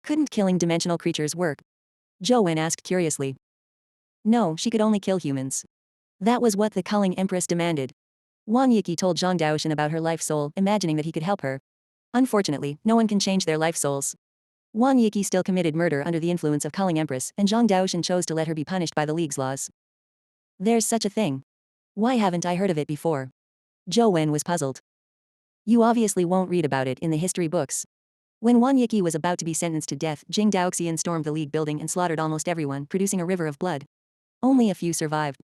Couldn't killing dimensional creatures work? Zhou Wen asked curiously. No, she could only kill humans. That was what the Culling Empress demanded. Wan Yiki told Zhang Daoxian about her life soul, imagining that he could help her. Unfortunately, no one can change their life souls. Wan Yiki still committed murder under the influence of Culling Empress, and Zhang Daoxian chose to let her be punished by the League's laws. There's such a thing. Why haven't I heard of it before? Zhou Wen was puzzled. You obviously won't read about it in the history books. When Wan Yiki was about to be sentenced to death, Jing Daoxian stormed the League building and slaughtered almost everyone, producing a river of blood. Only a few survived.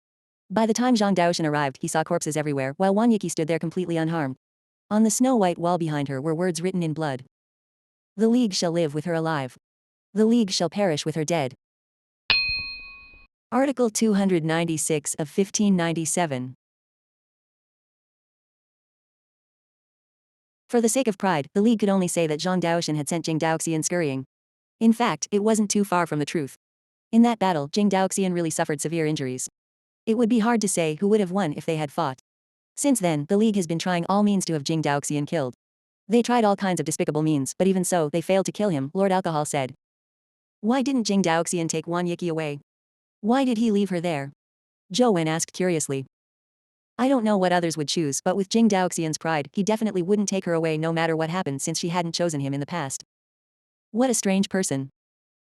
By the time Zhang Daoxian arrived, he saw corpses everywhere, while Wan Yiki stood there completely unharmed. On the snow-white wall behind her were words written in blood. The League shall live with her alive. The League shall perish with her dead. Article 296 of 1597. For the sake of pride, the League could only say that Zhang Daoxian had sent Jing Daoxian scurrying. In fact, it wasn't too far from the truth. In that battle, Jing Daoxian really suffered severe injuries. It would be hard to say who would have won if they had fought. Since then, the League has been trying all means to have Jing Daoxian killed. They tried all kinds of despicable means, but even so, they failed to kill him, Lord Alcohol said. Why didn't Jing Daoxian take Wan Yiki away? Why did he leave her there? Zhou Wen asked curiously. I don't know what others would choose, but with Jing Daoxian's pride, he definitely wouldn't take her away no matter what happened, since she hadn't chosen him in the past. What a strange person.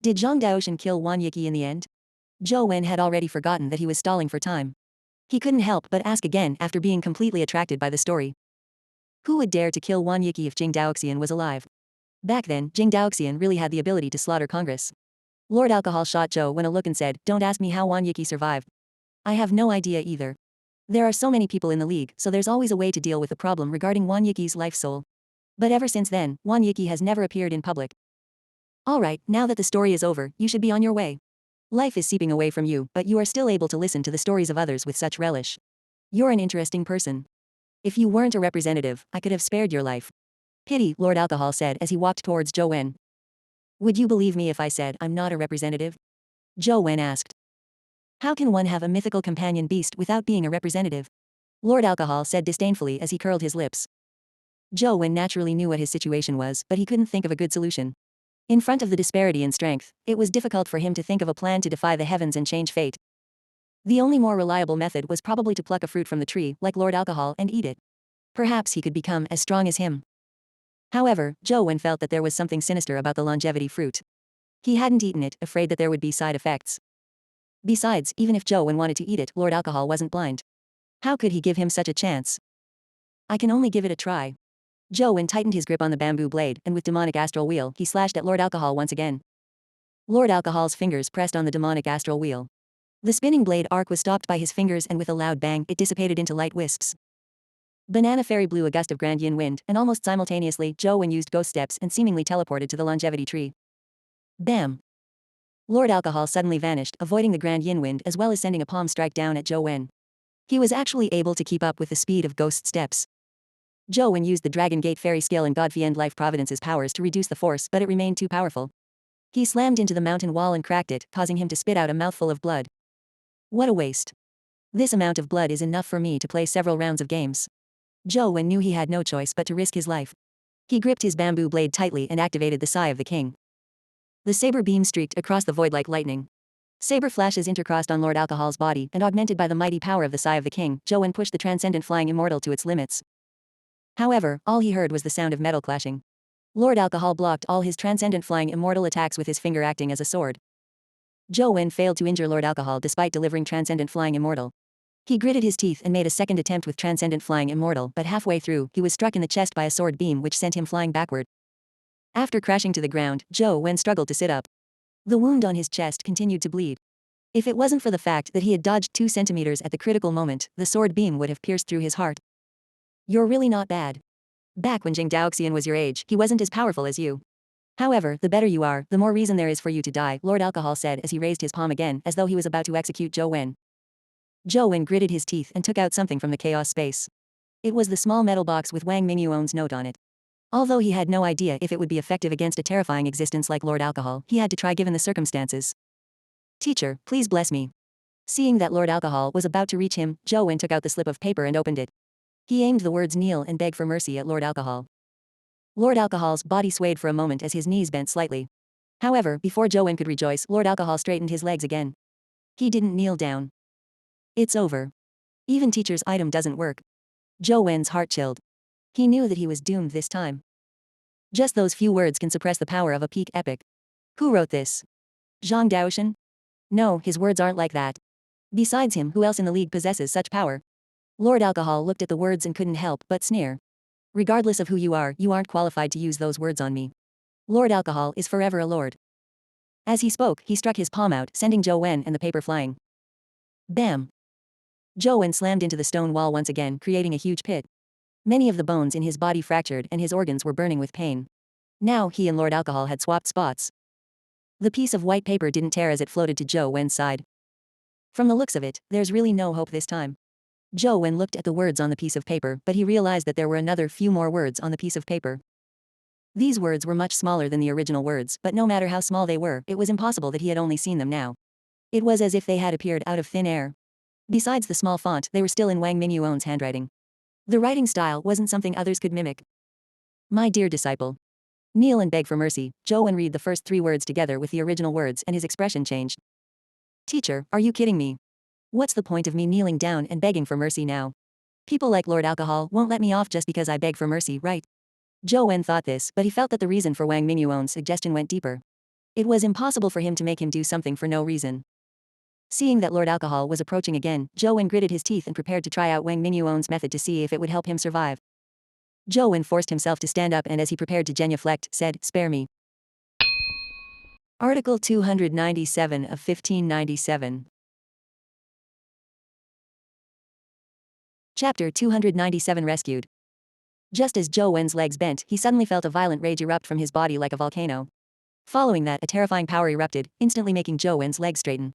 Did Zhang Daoxian kill Wan Yiki in the end? Zhou Wen had already forgotten that he was stalling for time. He couldn't help but ask again after being completely attracted by the story. Who would dare to kill Wan Yiki if Jing Daoxian was alive? Back then, Jing Daoxian really had the ability to slaughter Congress. Lord Alcohol shot Zhou Wen a look and said, Don't ask me how Wan Yiki survived. I have no idea either. There are so many people in the League, so there's always a way to deal with the problem regarding Wan Yiki's life soul. But ever since then, Wan Yiki has never appeared in public. Alright, now that the story is over, you should be on your way. Life is seeping away from you, but you are still able to listen to the stories of others with such relish. You're an interesting person. If you weren't a representative, I could have spared your life. Pity, Lord Alcohol said as he walked towards Zhou Wen. Would you believe me if I said I'm not a representative? Zhou Wen asked. How can one have a mythical companion beast without being a representative? Lord Alcohol said disdainfully as he curled his lips. Zhou Wen naturally knew what his situation was, but he couldn't think of a good solution. In front of the disparity in strength, it was difficult for him to think of a plan to defy the heavens and change fate. The only more reliable method was probably to pluck a fruit from the tree, like Lord Alcohol, and eat it. Perhaps he could become as strong as him. However, Zhou Wen felt that there was something sinister about the longevity fruit. He hadn't eaten it, afraid that there would be side effects. Besides, even if Zhou Wen wanted to eat it, Lord Alcohol wasn't blind. How could he give him such a chance? I can only give it a try. Zhou Wen tightened his grip on the bamboo blade, and with demonic astral wheel, he slashed at Lord Alcohol once again. Lord Alcohol's fingers pressed on the demonic astral wheel. The spinning blade arc was stopped by his fingers, and with a loud bang, it dissipated into light wisps. Banana Fairy blew a gust of grand yin wind, and almost simultaneously, Zhou Wen used ghost steps and seemingly teleported to the longevity tree. Bam! Lord Alcohol suddenly vanished, avoiding the grand yin wind as well as sending a palm strike down at Zhou Wen. He was actually able to keep up with the speed of ghost steps. Zhou Wen used the Dragon Gate Fairy skill and God Fiend Life Providence's powers to reduce the force, but it remained too powerful. He slammed into the mountain wall and cracked it, causing him to spit out a mouthful of blood. What a waste. This amount of blood is enough for me to play several rounds of games. Zhou Wen knew he had no choice but to risk his life. He gripped his bamboo blade tightly and activated the Sigh of the King. The saber beam streaked across the void like lightning. Saber flashes intercrossed on Lord Alcohol's body, and augmented by the mighty power of the Sigh of the King, Zhou Wen pushed the transcendent flying immortal to its limits. However, all he heard was the sound of metal clashing. Lord Alcohol blocked all his transcendent flying immortal attacks with his finger acting as a sword. Zhou Wen failed to injure Lord Alcohol despite delivering transcendent flying immortal. He gritted his teeth and made a second attempt with transcendent flying immortal, but halfway through, he was struck in the chest by a sword beam which sent him flying backward. After crashing to the ground, Zhou Wen struggled to sit up. The wound on his chest continued to bleed. If it wasn't for the fact that he had dodged 2 centimeters at the critical moment, the sword beam would have pierced through his heart. You're really not bad. Back when Jing Daoxian was your age, he wasn't as powerful as you. However, the better you are, the more reason there is for you to die, Lord Alcohol said as he raised his palm again, as though he was about to execute Zhou Wen. Zhou Wen gritted his teeth and took out something from the chaos space. It was the small metal box with Wang Mingyuon's note on it. Although he had no idea if it would be effective against a terrifying existence like Lord Alcohol, he had to try given the circumstances. Teacher, please bless me. Seeing that Lord Alcohol was about to reach him, Zhou Wen took out the slip of paper and opened it. He aimed the words kneel and beg for mercy at Lord Alcohol. Lord Alcohol's body swayed for a moment as his knees bent slightly. However, before Zhou Wen could rejoice, Lord Alcohol straightened his legs again. He didn't kneel down. It's over. Even teacher's item doesn't work. Zhou Wen's heart chilled. He knew that he was doomed this time. Just those few words can suppress the power of a peak epic. Who wrote this? Zhang Daoshan? No, his words aren't like that. Besides him, who else in the league possesses such power? Lord Alcohol looked at the words and couldn't help but sneer. Regardless of who you aren't qualified to use those words on me. Lord Alcohol is forever a lord. As he spoke, he struck his palm out, sending Zhou Wen and the paper flying. Bam! Zhou Wen slammed into the stone wall once again, creating a huge pit. Many of the bones in his body fractured and his organs were burning with pain. Now he and Lord Alcohol had swapped spots. The piece of white paper didn't tear as it floated to Zhou Wen's side. From the looks of it, there's really no hope this time. Zhou Wen looked at the words on the piece of paper, but he realized that there were another few more words on the piece of paper. These words were much smaller than the original words, but no matter how small they were, it was impossible that he had only seen them now. It was as if they had appeared out of thin air. Besides the small font, they were still in Wang Mingyuon's handwriting. The writing style wasn't something others could mimic. My dear disciple. Kneel and beg for mercy. Zhou Wen read the first 3 words together with the original words and his expression changed. Teacher, are you kidding me? What's the point of me kneeling down and begging for mercy now? People like Lord Alcohol won't let me off just because I beg for mercy, right? Zhou Wen thought this, but he felt that the reason for Wang Mingyuon's suggestion went deeper. It was impossible for him to make him do something for no reason. Seeing that Lord Alcohol was approaching again, Zhou Wen gritted his teeth and prepared to try out Wang Mingyuon's method to see if it would help him survive. Zhou Wen forced himself to stand up and as he prepared to genuflect, said, "Spare me." Article 297 of 1597. Chapter 297 Rescued. Just as Zhou Wen's legs bent, he suddenly felt a violent rage erupt from his body like a volcano. Following that, a terrifying power erupted, instantly making Zhou Wen's legs straighten.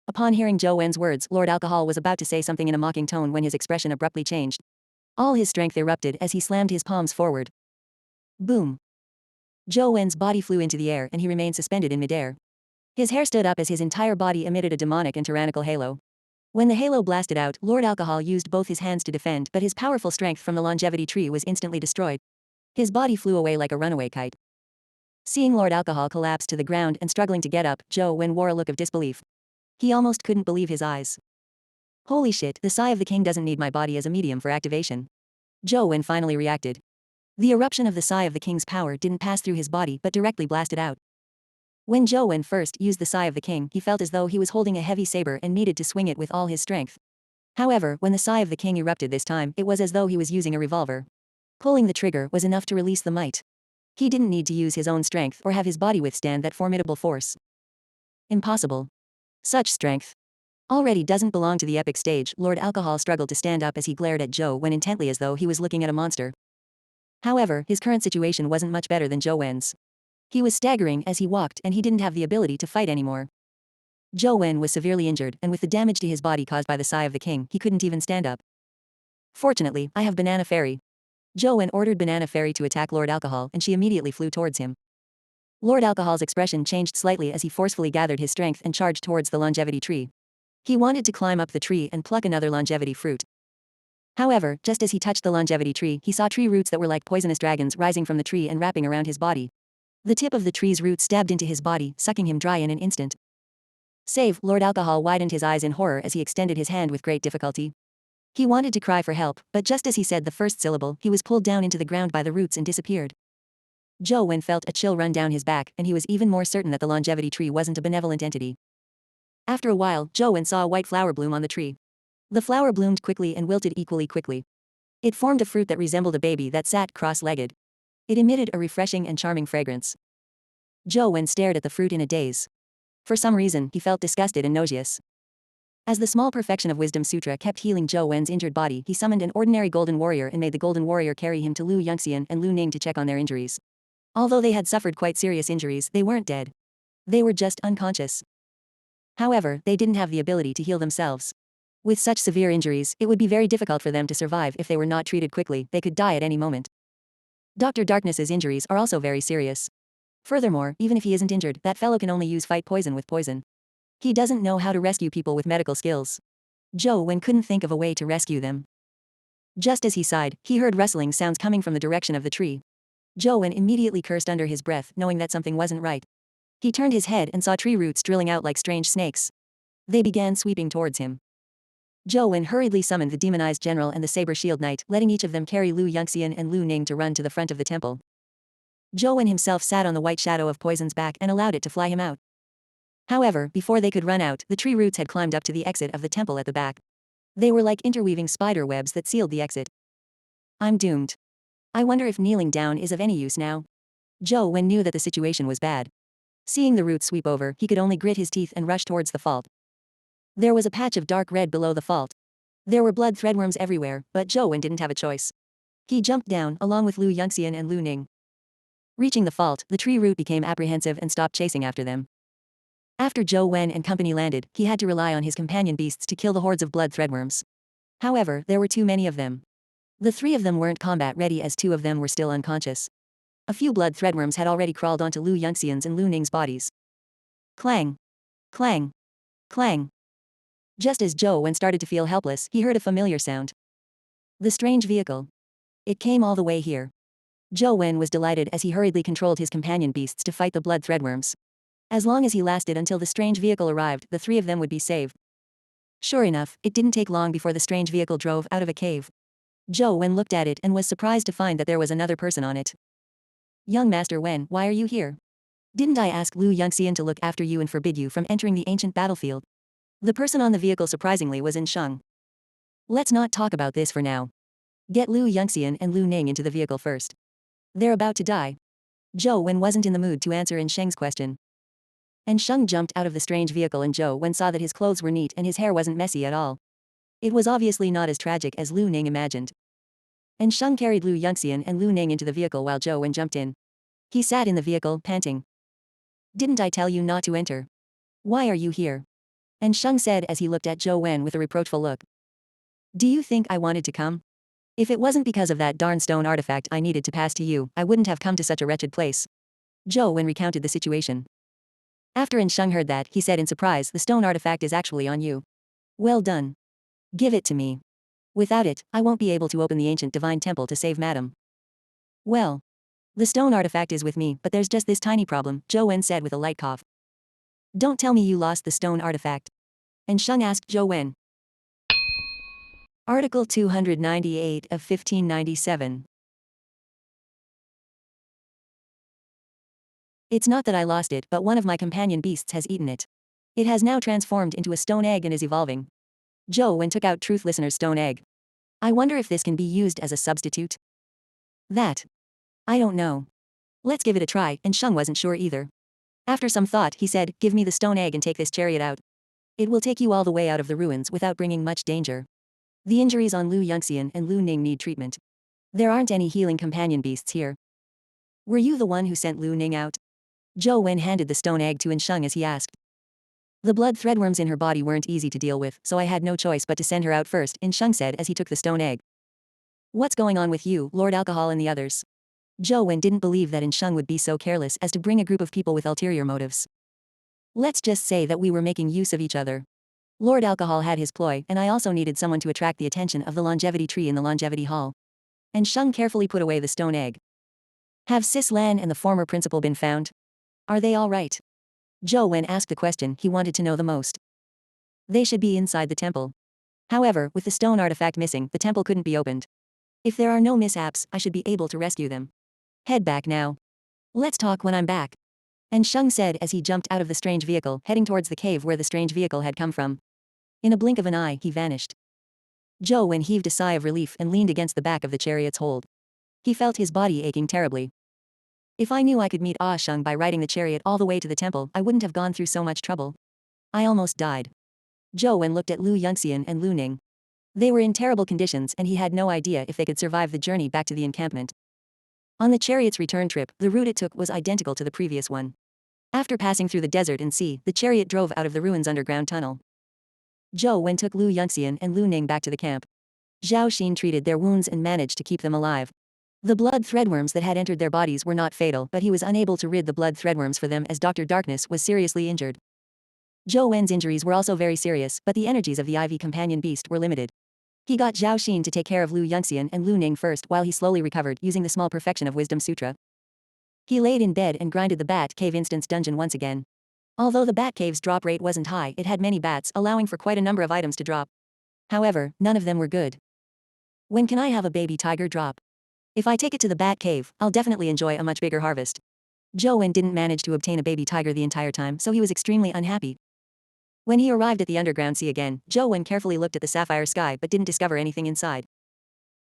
Upon hearing Zhou Wen's words, Lord Alcohol was about to say something in a mocking tone when his expression abruptly changed. All his strength erupted as he slammed his palms forward. Boom. Zhou Wen's body flew into the air and he remained suspended in midair. His hair stood up as his entire body emitted a demonic and tyrannical halo. When the halo blasted out, Lord Alcohol used both his hands to defend, but his powerful strength from the longevity tree was instantly destroyed. His body flew away like a runaway kite. Seeing Lord Alcohol collapse to the ground and struggling to get up, Zhou Wen wore a look of disbelief. He almost couldn't believe his eyes. Holy shit, the Sigh of the King doesn't need my body as a medium for activation. Zhou Wen finally reacted. The eruption of the Sigh of the King's power didn't pass through his body but directly blasted out. When Zhou Wen first used the Sigh of the King, he felt as though he was holding a heavy saber and needed to swing it with all his strength. However, when the Sigh of the King erupted this time, it was as though he was using a revolver. Pulling the trigger was enough to release the might. He didn't need to use his own strength or have his body withstand that formidable force. Impossible. Such strength already doesn't belong to the epic stage. Lord Alcohol struggled to stand up as he glared at Zhou Wen intently as though he was looking at a monster. However, his current situation wasn't much better than Zhou Wen's. He was staggering as he walked and he didn't have the ability to fight anymore. Zhou Wen was severely injured, and with the damage to his body caused by the Sigh of the King, he couldn't even stand up. Fortunately, I have Banana Fairy. Zhou Wen ordered Banana Fairy to attack Lord Alcohol and she immediately flew towards him. Lord Alcohol's expression changed slightly as he forcefully gathered his strength and charged towards the longevity tree. He wanted to climb up the tree and pluck another longevity fruit. However, just as he touched the longevity tree, he saw tree roots that were like poisonous dragons rising from the tree and wrapping around his body. The tip of the tree's root stabbed into his body, sucking him dry in an instant. Save! Lord Alcohol widened his eyes in horror as he extended his hand with great difficulty. He wanted to cry for help, but just as he said the first syllable, he was pulled down into the ground by the roots and disappeared. Zhou Wen felt a chill run down his back, and he was even more certain that the longevity tree wasn't a benevolent entity. After a while, Zhou Wen saw a white flower bloom on the tree. The flower bloomed quickly and wilted equally quickly. It formed a fruit that resembled a baby that sat cross-legged. It emitted a refreshing and charming fragrance. Zhou Wen stared at the fruit in a daze. For some reason, he felt disgusted and nauseous. As the small perfection of Wisdom Sutra kept healing Zhou Wen's injured body, he summoned an ordinary golden warrior and made the golden warrior carry him to Lu Yongxian and Lu Ning to check on their injuries. Although they had suffered quite serious injuries, they weren't dead. They were just unconscious. However, they didn't have the ability to heal themselves. With such severe injuries, it would be very difficult for them to survive if they were not treated quickly. They could die at any moment. Dr. Darkness's injuries are also very serious. Furthermore, even if he isn't injured, that fellow can only use fight poison with poison. He doesn't know how to rescue people with medical skills. Zhou Wen couldn't think of a way to rescue them. Just as he sighed, he heard rustling sounds coming from the direction of the tree. Zhou Wen immediately cursed under his breath, knowing that something wasn't right. He turned his head and saw tree roots drilling out like strange snakes. They began sweeping towards him. Zhou Wen hurriedly summoned the demonized general and the saber shield knight, letting each of them carry Lu Yongxian and Lu Ning to run to the front of the temple. Zhou Wen himself sat on the white shadow of Poison's back and allowed it to fly him out. However, before they could run out, the tree roots had climbed up to the exit of the temple at the back. They were like interweaving spider webs that sealed the exit. I'm doomed. I wonder if kneeling down is of any use now. Zhou Wen knew that the situation was bad. Seeing the roots sweep over, he could only grit his teeth and rush towards the fault. There was a patch of dark red below the fault. There were blood threadworms everywhere, but Zhou Wen didn't have a choice. He jumped down, along with Lu Yongxian and Lu Ning. Reaching the fault, the tree root became apprehensive and stopped chasing after them. After Zhou Wen and company landed, he had to rely on his companion beasts to kill the hordes of blood threadworms. However, there were too many of them. The three of them weren't combat ready as two of them were still unconscious. A few blood threadworms had already crawled onto Lu Yongxian's and Lu Ning's bodies. Clang! Clang! Clang! Just as Zhou Wen started to feel helpless, he heard a familiar sound. The strange vehicle. It came all the way here. Zhou Wen was delighted as he hurriedly controlled his companion beasts to fight the blood threadworms. As long as he lasted until the strange vehicle arrived, the three of them would be saved. Sure enough, it didn't take long before the strange vehicle drove out of a cave. Zhou Wen looked at it and was surprised to find that there was another person on it. Young Master Wen, why are you here? Didn't I ask Lu Yongxian to look after you and forbid you from entering the ancient battlefield? The person on the vehicle surprisingly was In Sheng. Let's not talk about this for now. Get Lu Yongxian and Lu Ning into the vehicle first. They're about to die. Zhou Wen wasn't in the mood to answer In Sheng's question. In Sheng jumped out of the strange vehicle and Zhou Wen saw that his clothes were neat and his hair wasn't messy at all. It was obviously not as tragic as Lu Ning imagined. And Sheng carried Lu Yunxian and Lu Ning into the vehicle while Zhou Wen jumped in. He sat in the vehicle, panting. Didn't I tell you not to enter? Why are you here? And Sheng said as he looked at Zhou Wen with a reproachful look. Do you think I wanted to come? If it wasn't because of that darn stone artifact I needed to pass to you, I wouldn't have come to such a wretched place. Zhou Wen recounted the situation. After En Sheng heard that, he said in surprise, the stone artifact is actually on you. Well done. Give it to me. Without it, I won't be able to open the ancient divine temple to save Madam. Well. The stone artifact is with me, but there's just this tiny problem, Zhou Wen said with a light cough. Don't tell me you lost the stone artifact. En Sheng asked Zhou Wen. Article 298 of 1597. It's not that I lost it, but one of my companion beasts has eaten it. It has now transformed into a stone egg and is evolving. Zhou Wen took out Truth Listener's stone egg. I wonder if this can be used as a substitute. That. I don't know. Let's give it a try, and Sheng wasn't sure either. After some thought, he said, give me the stone egg and take this chariot out. It will take you all the way out of the ruins without bringing much danger. The injuries on Lu Yunxian and Lu Ning need treatment. There aren't any healing companion beasts here. Were you the one who sent Lu Ning out? Zhou Wen handed the stone egg to En Sheng as he asked. The blood threadworms in her body weren't easy to deal with, so I had no choice but to send her out first, En Sheng said as he took the stone egg. What's going on with you, Lord Alcohol and the others? Zhou Wen didn't believe that En Sheng would be so careless as to bring a group of people with ulterior motives. Let's just say that we were making use of each other. Lord Alcohol had his ploy, and I also needed someone to attract the attention of the longevity tree in the longevity hall. En Sheng carefully put away the stone egg. Have Sis Lan and the former principal been found? Are they all right? Zhou Wen asked the question he wanted to know the most. They should be inside the temple. However, with the stone artifact missing, the temple couldn't be opened. If there are no mishaps, I should be able to rescue them. Head back now. Let's talk when I'm back. En Sheng said as he jumped out of the strange vehicle, heading towards the cave where the strange vehicle had come from. In a blink of an eye, he vanished. Zhou Wen heaved a sigh of relief and leaned against the back of the chariot's hold. He felt his body aching terribly. If I knew I could meet Ah Sheng by riding the chariot all the way to the temple, I wouldn't have gone through so much trouble. I almost died. Zhou Wen looked at Lu Yunxian and Lu Ning. They were in terrible conditions and he had no idea if they could survive the journey back to the encampment. On the chariot's return trip, the route it took was identical to the previous one. After passing through the desert and sea, the chariot drove out of the ruins' underground tunnel. Zhou Wen took Lu Yunxian and Lu Ning back to the camp. Zhao Xin treated their wounds and managed to keep them alive. The blood threadworms that had entered their bodies were not fatal, but he was unable to rid the blood threadworms for them as Dr. Darkness was seriously injured. Zhou Wen's injuries were also very serious, but the energies of the Ivy companion beast were limited. He got Zhao Xin to take care of Lu Yunxian and Lu Ning first while he slowly recovered using the small perfection of Wisdom Sutra. He laid in bed and grinded the Bat Cave Instance dungeon once again. Although the Bat Cave's drop rate wasn't high, it had many bats, allowing for quite a number of items to drop. However, none of them were good. When can I have a baby tiger drop? If I take it to the Bat Cave, I'll definitely enjoy a much bigger harvest. Zhou Wen didn't manage to obtain a baby tiger the entire time, so he was extremely unhappy. When he arrived at the underground sea again, Zhou Wen carefully looked at the sapphire sky but didn't discover anything inside.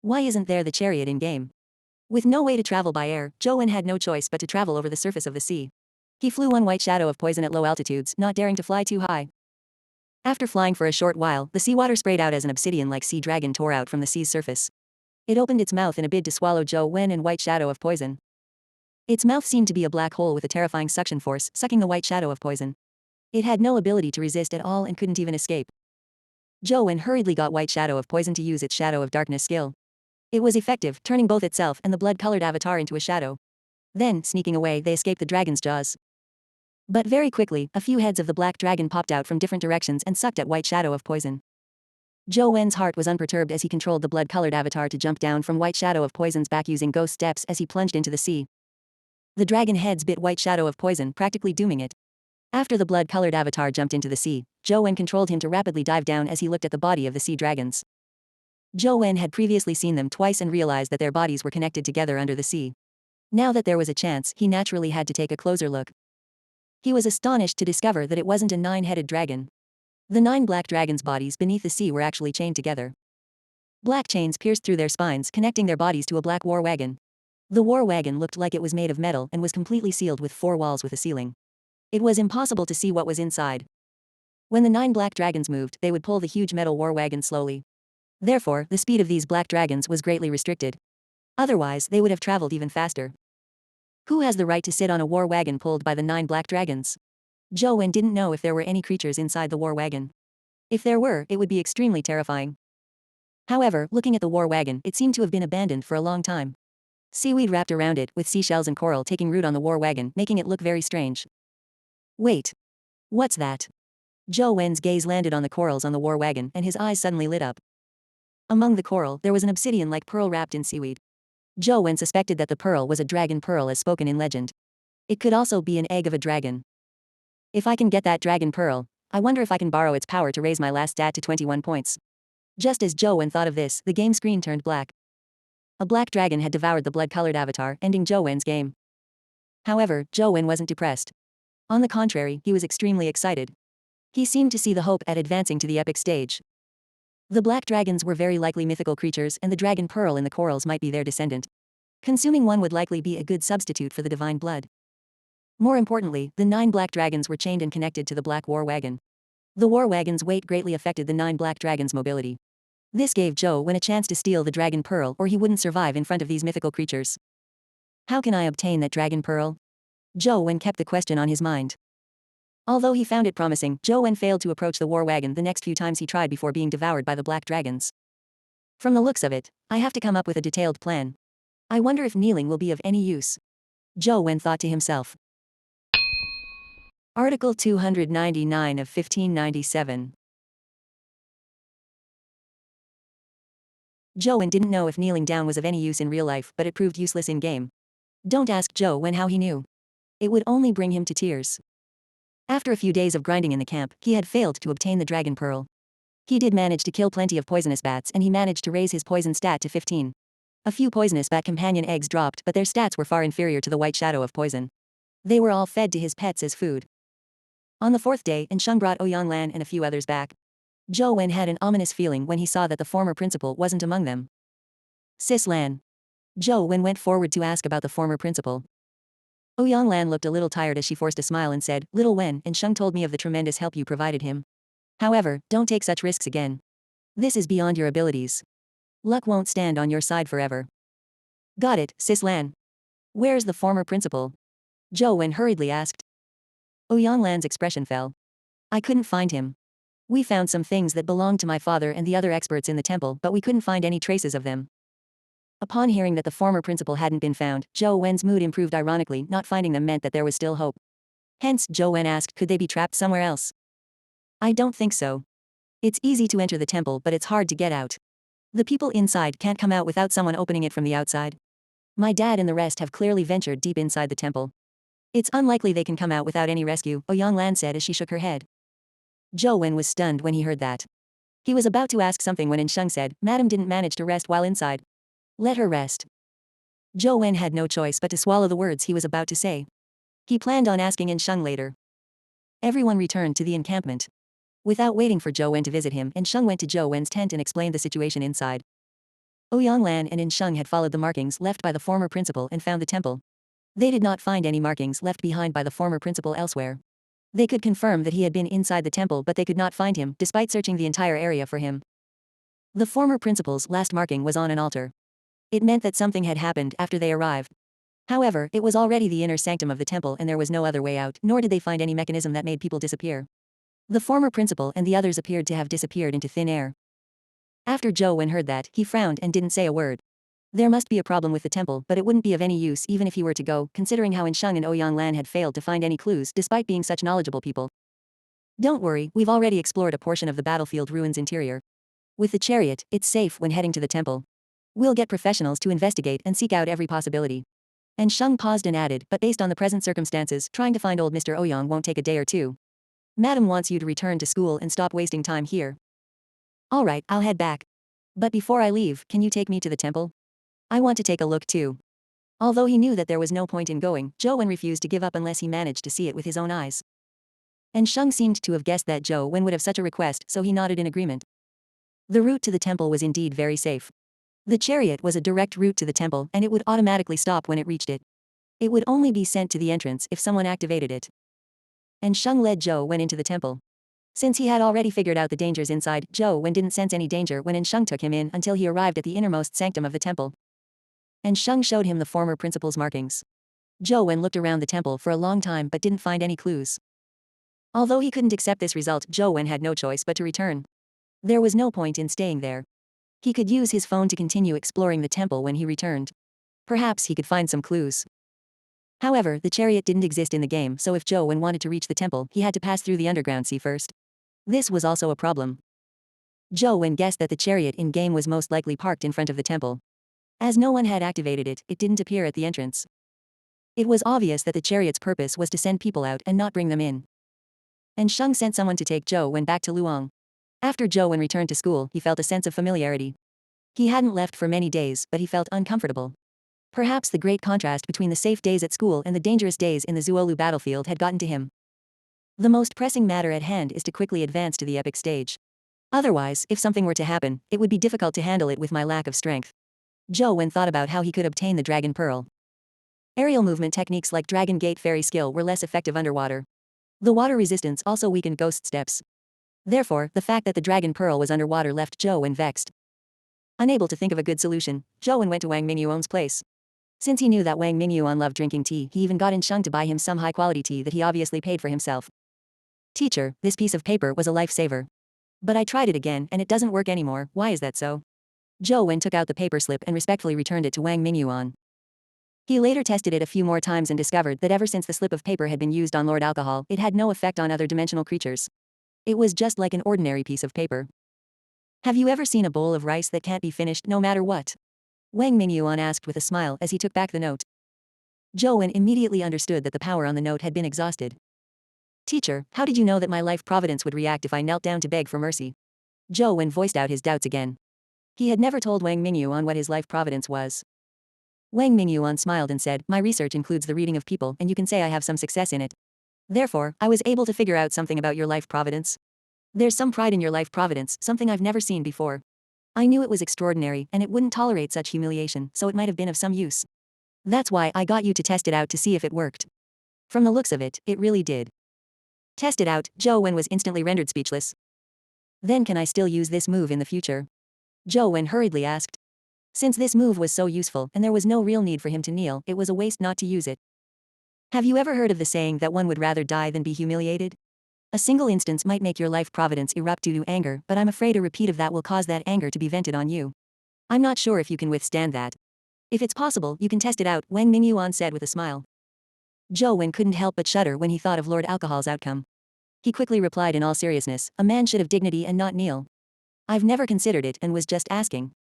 Why isn't there the chariot in-game? With no way to travel by air, Zhou Wen had no choice but to travel over the surface of the sea. He flew one white shadow of poison at low altitudes, not daring to fly too high. After flying for a short while, the seawater sprayed out as an obsidian-like sea dragon tore out from the sea's surface. It opened its mouth in a bid to swallow Zhou Wen and white shadow of poison. Its mouth seemed to be a black hole with a terrifying suction force, sucking the white shadow of poison. It had no ability to resist at all and couldn't even escape. Zhou Wen hurriedly got white shadow of poison to use its shadow of darkness skill. It was effective, turning both itself and the blood-colored avatar into a shadow. Then, sneaking away, they escaped the dragon's jaws. But very quickly, a few heads of the black dragon popped out from different directions and sucked at white shadow of poison. Zhou Wen's heart was unperturbed as he controlled the blood-colored avatar to jump down from white shadow of poison's back using ghost steps as he plunged into the sea. The dragon heads bit white shadow of poison, practically dooming it. After the blood-colored avatar jumped into the sea, Zhou Wen controlled him to rapidly dive down as he looked at the body of the sea dragons. Zhou Wen had previously seen them twice and realized that their bodies were connected together under the sea. Now that there was a chance, he naturally had to take a closer look. He was astonished to discover that it wasn't a 9-headed dragon. The 9 black dragons' bodies beneath the sea were actually chained together. Black chains pierced through their spines, connecting their bodies to a black war wagon. The war wagon looked like it was made of metal and was completely sealed with 4 walls with a ceiling. It was impossible to see what was inside. When the 9 black dragons moved, they would pull the huge metal war wagon slowly. Therefore, the speed of these black dragons was greatly restricted. Otherwise, they would have traveled even faster. Who has the right to sit on a war wagon pulled by the 9 black dragons? Zhou Wen didn't know if there were any creatures inside the war wagon. If there were, it would be extremely terrifying. However, looking at the war wagon, it seemed to have been abandoned for a long time. Seaweed wrapped around it, with seashells and coral taking root on the war wagon, making it look very strange. Wait. What's that? Zhou Wen's gaze landed on the corals on the war wagon, and his eyes suddenly lit up. Among the coral, there was an obsidian-like pearl wrapped in seaweed. Zhou Wen suspected that the pearl was a dragon pearl as spoken in legend. It could also be an egg of a dragon. If I can get that dragon pearl, I wonder if I can borrow its power to raise my last stat to 21 points. Just as Zhou Wen thought of this, the game screen turned black. A black dragon had devoured the blood-colored avatar, ending Zhou Wen's game. However, Zhou Wen wasn't depressed. On the contrary, he was extremely excited. He seemed to see the hope at advancing to the epic stage. The black dragons were very likely mythical creatures, and the dragon pearl in the corals might be their descendant. Consuming one would likely be a good substitute for the divine blood. More importantly, the 9 black dragons were chained and connected to the black war wagon. The war wagon's weight greatly affected the 9 black dragons' mobility. This gave Zhou Wen a chance to steal the dragon pearl, or he wouldn't survive in front of these mythical creatures. How can I obtain that dragon pearl? Zhou Wen kept the question on his mind. Although he found it promising, Zhou Wen failed to approach the war wagon the next few times he tried before being devoured by the black dragons. From the looks of it, I have to come up with a detailed plan. I wonder if kneeling will be of any use. Zhou Wen thought to himself. Article 299 of 1597. Zhou Wen didn't know if kneeling down was of any use in real life, but it proved useless in-game. Don't ask Zhou Wen how he knew. It would only bring him to tears. After a few days of grinding in the camp, he had failed to obtain the dragon pearl. He did manage to kill plenty of poisonous bats, and he managed to raise his poison stat to 15. A few poisonous bat companion eggs dropped, but their stats were far inferior to the white shadow of poison. They were all fed to his pets as food. On the 4th day, Sheng brought Ouyang Lan and a few others back. Zhou Wen had an ominous feeling when he saw that the former principal wasn't among them. Sis Lan. Zhou Wen went forward to ask about the former principal. Ouyang Lan looked a little tired as she forced a smile and said, "Little Wen, Sheng told me of the tremendous help you provided him. However, don't take such risks again. This is beyond your abilities. Luck won't stand on your side forever." Got it, Sis Lan. Where's the former principal? Zhou Wen hurriedly asked. Ouyang Lan's expression fell. I couldn't find him. We found some things that belonged to my father and the other experts in the temple, but we couldn't find any traces of them. Upon hearing that the former principal hadn't been found, Zhou Wen's mood improved ironically. Not finding them meant that there was still hope. Hence, Zhou Wen asked, could they be trapped somewhere else? I don't think so. It's easy to enter the temple, but it's hard to get out. The people inside can't come out without someone opening it from the outside. My dad and the rest have clearly ventured deep inside the temple. It's unlikely they can come out without any rescue, Ouyang Lan said as she shook her head. Zhou Wen was stunned when he heard that. He was about to ask something when Sheng said, Madam didn't manage to rest while inside. Let her rest. Zhou Wen had no choice but to swallow the words he was about to say. He planned on asking Sheng later. Everyone returned to the encampment. Without waiting for Zhou Wen to visit him, Sheng went to Zhou Wen's tent and explained the situation inside. Ouyang Lan and Sheng had followed the markings left by the former principal and found the temple. They did not find any markings left behind by the former principal elsewhere. They could confirm that he had been inside the temple, but they could not find him, despite searching the entire area for him. The former principal's last marking was on an altar. It meant that something had happened after they arrived. However, it was already the inner sanctum of the temple and there was no other way out, nor did they find any mechanism that made people disappear. The former principal and the others appeared to have disappeared into thin air. After Zhou Wen heard that, he frowned and didn't say a word. There must be a problem with the temple, but it wouldn't be of any use even if he were to go, considering how Sheng and Ouyang Lan had failed to find any clues despite being such knowledgeable people. Don't worry, we've already explored a portion of the battlefield ruins interior. With the chariot, it's safe when heading to the temple. We'll get professionals to investigate and seek out every possibility. Sheng paused and added, but based on the present circumstances, trying to find old Mr. Ouyang won't take a day or two. Madam wants you to return to school and stop wasting time here. Alright, I'll head back. But before I leave, can you take me to the temple? I want to take a look too. Although he knew that there was no point in going, Zhou Wen refused to give up unless he managed to see it with his own eyes. Sheng seemed to have guessed that Zhou Wen would have such a request, so he nodded in agreement. The route to the temple was indeed very safe. The chariot was a direct route to the temple, and it would automatically stop when it reached it. It would only be sent to the entrance if someone activated it. Sheng led Zhou Wen into the temple. Since he had already figured out the dangers inside, Zhou Wen didn't sense any danger when Sheng took him in until he arrived at the innermost sanctum of the temple. Sheng showed him the former principal's markings. Zhou Wen looked around the temple for a long time but didn't find any clues. Although he couldn't accept this result, Zhou Wen had no choice but to return. There was no point in staying there. He could use his phone to continue exploring the temple when he returned. Perhaps he could find some clues. However, the chariot didn't exist in the game, so if Zhou Wen wanted to reach the temple, he had to pass through the underground sea first. This was also a problem. Zhou Wen guessed that the chariot in-game was most likely parked in front of the temple. As no one had activated it, it didn't appear at the entrance. It was obvious that the chariot's purpose was to send people out and not bring them in. Sheng sent someone to take Zhou Wen back to Luong. After Zhou Wen returned to school, he felt a sense of familiarity. He hadn't left for many days, but he felt uncomfortable. Perhaps the great contrast between the safe days at school and the dangerous days in the Zuolu battlefield had gotten to him. The most pressing matter at hand is to quickly advance to the epic stage. Otherwise, if something were to happen, it would be difficult to handle it with my lack of strength. Zhou Wen thought about how he could obtain the Dragon Pearl. Aerial movement techniques like Dragon Gate Fairy skill were less effective underwater. The water resistance also weakened ghost steps. Therefore, the fact that the Dragon Pearl was underwater left Zhou Wen vexed. Unable to think of a good solution, Zhou Wen went to Wang Mingyuan's place. Since he knew that Wang Mingyuan loved drinking tea, he even got Sheng to buy him some high-quality tea that he obviously paid for himself. Teacher, this piece of paper was a lifesaver. But I tried it again and it doesn't work anymore, why is that so? Zhou Wen took out the paper slip and respectfully returned it to Wang Mingyuan. He later tested it a few more times and discovered that ever since the slip of paper had been used on Lord Alcohol, it had no effect on other dimensional creatures. It was just like an ordinary piece of paper. Have you ever seen a bowl of rice that can't be finished no matter what? Wang Mingyuan asked with a smile as he took back the note. Zhou Wen immediately understood that the power on the note had been exhausted. Teacher, how did you know that my life providence would react if I knelt down to beg for mercy? Zhou Wen voiced out his doubts again. He had never told Wang Mingyuan what his life providence was. Wang Mingyuan smiled and said, my research includes the reading of people and you can say I have some success in it. Therefore, I was able to figure out something about your life providence. There's some pride in your life providence, something I've never seen before. I knew it was extraordinary and it wouldn't tolerate such humiliation, so it might have been of some use. That's why I got you to test it out to see if it worked. From the looks of it, it really did. Test it out, Zhou Wen was instantly rendered speechless. Then can I still use this move in the future? Zhou Wen hurriedly asked. Since this move was so useful and there was no real need for him to kneel, it was a waste not to use it. Have you ever heard of the saying that one would rather die than be humiliated? A single instance might make your life providence erupt due to anger, but I'm afraid a repeat of that will cause that anger to be vented on you. I'm not sure if you can withstand that. If it's possible, you can test it out, Wang Mingyuan said with a smile. Zhou Wen couldn't help but shudder when he thought of Lord Alcohol's outcome. He quickly replied in all seriousness, a man should have dignity and not kneel. I've never considered it and was just asking.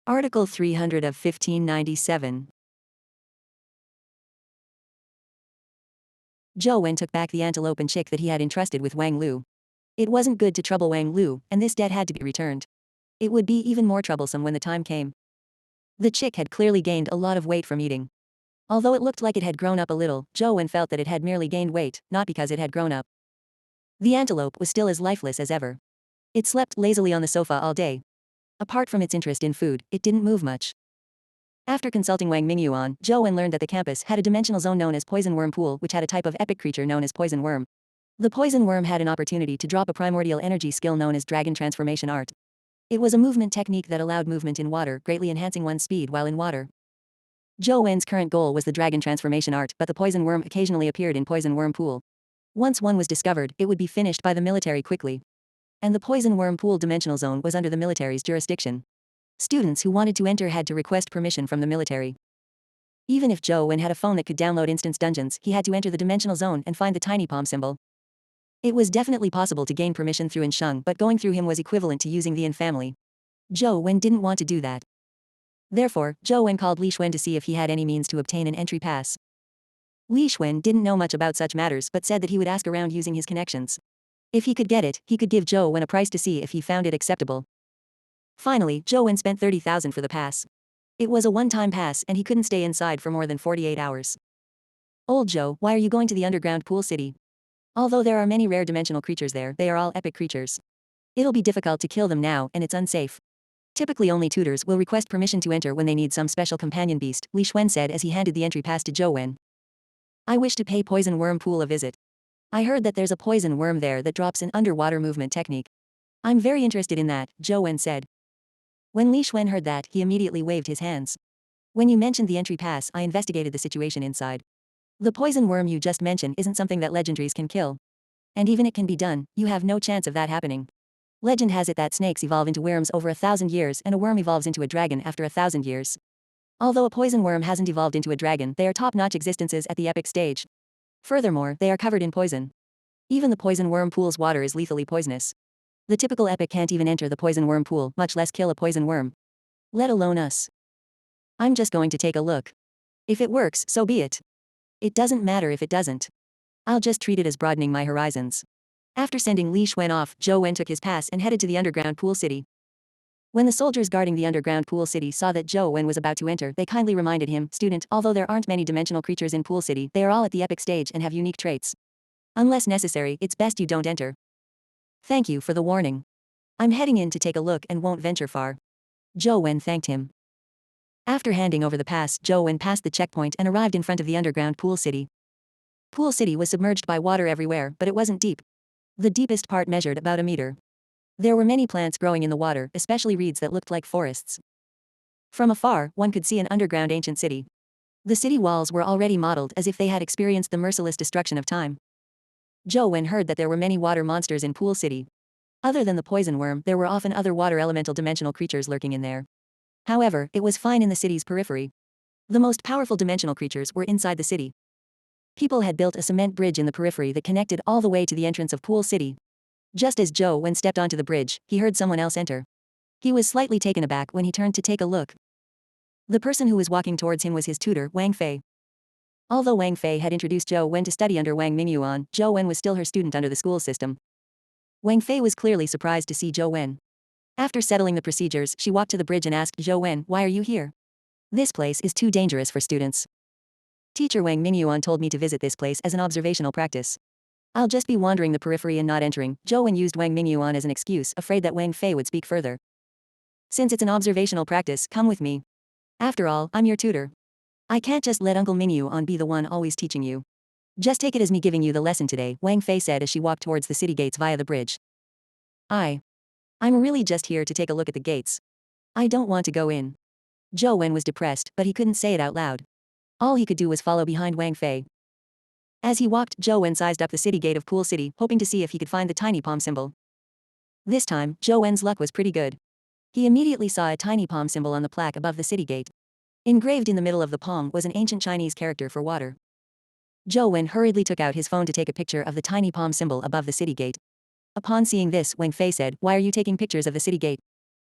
Article 300 of 1597. Zhou Wen took back the antelope and chick that he had entrusted with Wang Lu. It wasn't good to trouble Wang Lu, and this debt had to be returned. It would be even more troublesome when the time came. The chick had clearly gained a lot of weight from eating. Although it looked like it had grown up a little, Zhou Wen felt that it had merely gained weight, not because it had grown up. The antelope was still as lifeless as ever. It slept lazily on the sofa all day. Apart from its interest in food, it didn't move much. After consulting Wang Mingyuan, Zhou Wen learned that the campus had a dimensional zone known as Poison Worm Pool, which had a type of epic creature known as Poison Worm. The Poison Worm had an opportunity to drop a primordial energy skill known as Dragon Transformation Art. It was a movement technique that allowed movement in water, greatly enhancing one's speed while in water. Zhou Wen's current goal was the Dragon Transformation Art, but the Poison Worm occasionally appeared in Poison Worm Pool. Once one was discovered, it would be finished by the military quickly. And the Poison Worm Pool dimensional zone was under the military's jurisdiction. Students who wanted to enter had to request permission from the military. Even if Zhou Wen had a phone that could download instance dungeons, he had to enter the dimensional zone and find the tiny palm symbol. It was definitely possible to gain permission through Sheng, but going through him was equivalent to using the family. Zhou Wen didn't want to do that. Therefore, Zhou Wen called Li Xuan to see if he had any means to obtain an entry pass. Li Xuan didn't know much about such matters but said that he would ask around using his connections. If he could get it, he could give Zhou Wen a price to see if he found it acceptable. Finally, Zhou Wen spent 30,000 for the pass. It was a one-time pass and he couldn't stay inside for more than 48 hours. Old Zhou, why are you going to the underground pool city? Although there are many rare dimensional creatures there, they are all epic creatures. It'll be difficult to kill them now and it's unsafe. Typically only tutors will request permission to enter when they need some special companion beast, Li Xuan said as he handed the entry pass to Zhou Wen. I wish to pay Poison Worm Pool a visit. I heard that there's a poison worm there that drops an underwater movement technique. I'm very interested in that, Zhou Wen said. When Li Xuan heard that, he immediately waved his hands. When you mentioned the entry pass, I investigated the situation inside. The poison worm you just mentioned isn't something that legendaries can kill. And even it can be done, you have no chance of that happening. Legend has it that snakes evolve into worms over 1,000 years and a worm evolves into a dragon after 1,000 years. Although a poison worm hasn't evolved into a dragon, they are top-notch existences at the epic stage. Furthermore, they are covered in poison. Even the poison worm pool's water is lethally poisonous. The typical epic can't even enter the poison worm pool, much less kill a poison worm. Let alone us. I'm just going to take a look. If it works, so be it. It doesn't matter if it doesn't. I'll just treat it as broadening my horizons. After sending Li Xuan off, Zhou Wen took his pass and headed to the underground pool city. When the soldiers guarding the underground pool city saw that Zhou Wen was about to enter, they kindly reminded him, "Student, although there aren't many dimensional creatures in pool city, they are all at the epic stage and have unique traits. Unless necessary, it's best you don't enter." Thank you for the warning. I'm heading in to take a look and won't venture far. Zhou Wen thanked him. After handing over the pass, Zhou Wen passed the checkpoint and arrived in front of the underground pool city. Pool city was submerged by water everywhere, but it wasn't deep. The deepest part measured about a meter. There were many plants growing in the water, especially reeds that looked like forests. From afar, one could see an underground ancient city. The city walls were already modeled as if they had experienced the merciless destruction of time. Zhou Wen heard that there were many water monsters in Pool City. Other than the poison worm, there were often other water elemental dimensional creatures lurking in there. However, it was fine in the city's periphery. The most powerful dimensional creatures were inside the city. People had built a cement bridge in the periphery that connected all the way to the entrance of Pool City. Just as Zhou Wen stepped onto the bridge, he heard someone else enter. He was slightly taken aback when he turned to take a look. The person who was walking towards him was his tutor, Wang Fei. Although Wang Fei had introduced Zhou Wen to study under Wang Mingyuan, Zhou Wen was still her student under the school system. Wang Fei was clearly surprised to see Zhou Wen. After settling the procedures, she walked to the bridge and asked Zhou Wen, "Why are you here?" "This place is too dangerous for students. Teacher Wang Mingyuan told me to visit this place as an observational practice. I'll just be wandering the periphery and not entering." Zhou Wen used Wang Mingyuan as an excuse, afraid that Wang Fei would speak further. "Since it's an observational practice, come with me. After all, I'm your tutor. I can't just let Uncle Mingyuan be the one always teaching you. Just take it as me giving you the lesson today," Wang Fei said as she walked towards the city gates via the bridge. I'm really just here to take a look at the gates. I don't want to go in." Zhou Wen was depressed, but he couldn't say it out loud. All he could do was follow behind Wang Fei. As he walked, Zhou Wen sized up the city gate of Pool City, hoping to see if he could find the tiny palm symbol. This time, Zhou Wen's luck was pretty good. He immediately saw a tiny palm symbol on the plaque above the city gate. Engraved in the middle of the palm was an ancient Chinese character for water. Zhou Wen hurriedly took out his phone to take a picture of the tiny palm symbol above the city gate. Upon seeing this, Wang Fei said, "Why are you taking pictures of the city gate?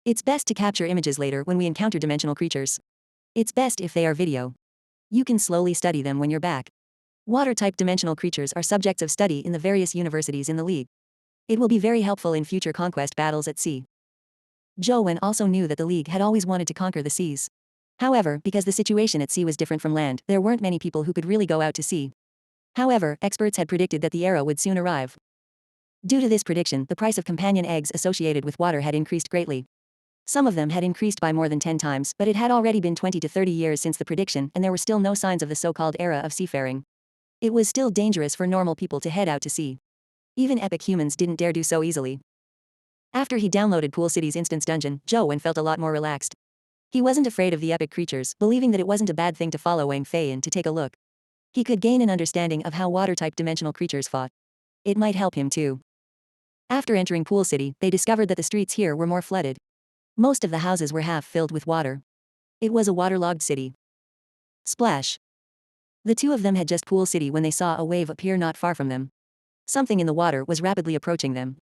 It's best to capture images later when we encounter dimensional creatures. It's best if they are video. You can slowly study them when you're back. Water-type dimensional creatures are subjects of study in the various universities in the League. It will be very helpful in future conquest battles at sea." Zhou Wen also knew that the League had always wanted to conquer the seas. However, because the situation at sea was different from land, there weren't many people who could really go out to sea. However, experts had predicted that the era would soon arrive. Due to this prediction, the price of companion eggs associated with water had increased greatly. Some of them had increased by more than 10 times, but it had already been 20 to 30 years since the prediction, and there were still no signs of the so-called era of seafaring. It was still dangerous for normal people to head out to sea. Even epic humans didn't dare do so easily. After he downloaded Pool City's instance dungeon, Zhou Wen felt a lot more relaxed. He wasn't afraid of the epic creatures, believing that it wasn't a bad thing to follow Wang Fei in to take a look. He could gain an understanding of how water-type dimensional creatures fought. It might help him too. After entering Pool City, they discovered that the streets here were more flooded. Most of the houses were half filled with water. It was a waterlogged city. Splash. The two of them had just Pool City when they saw a wave appear not far from them. Something in the water was rapidly approaching them.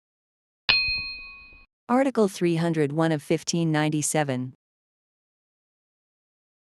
Article 301 of 1597.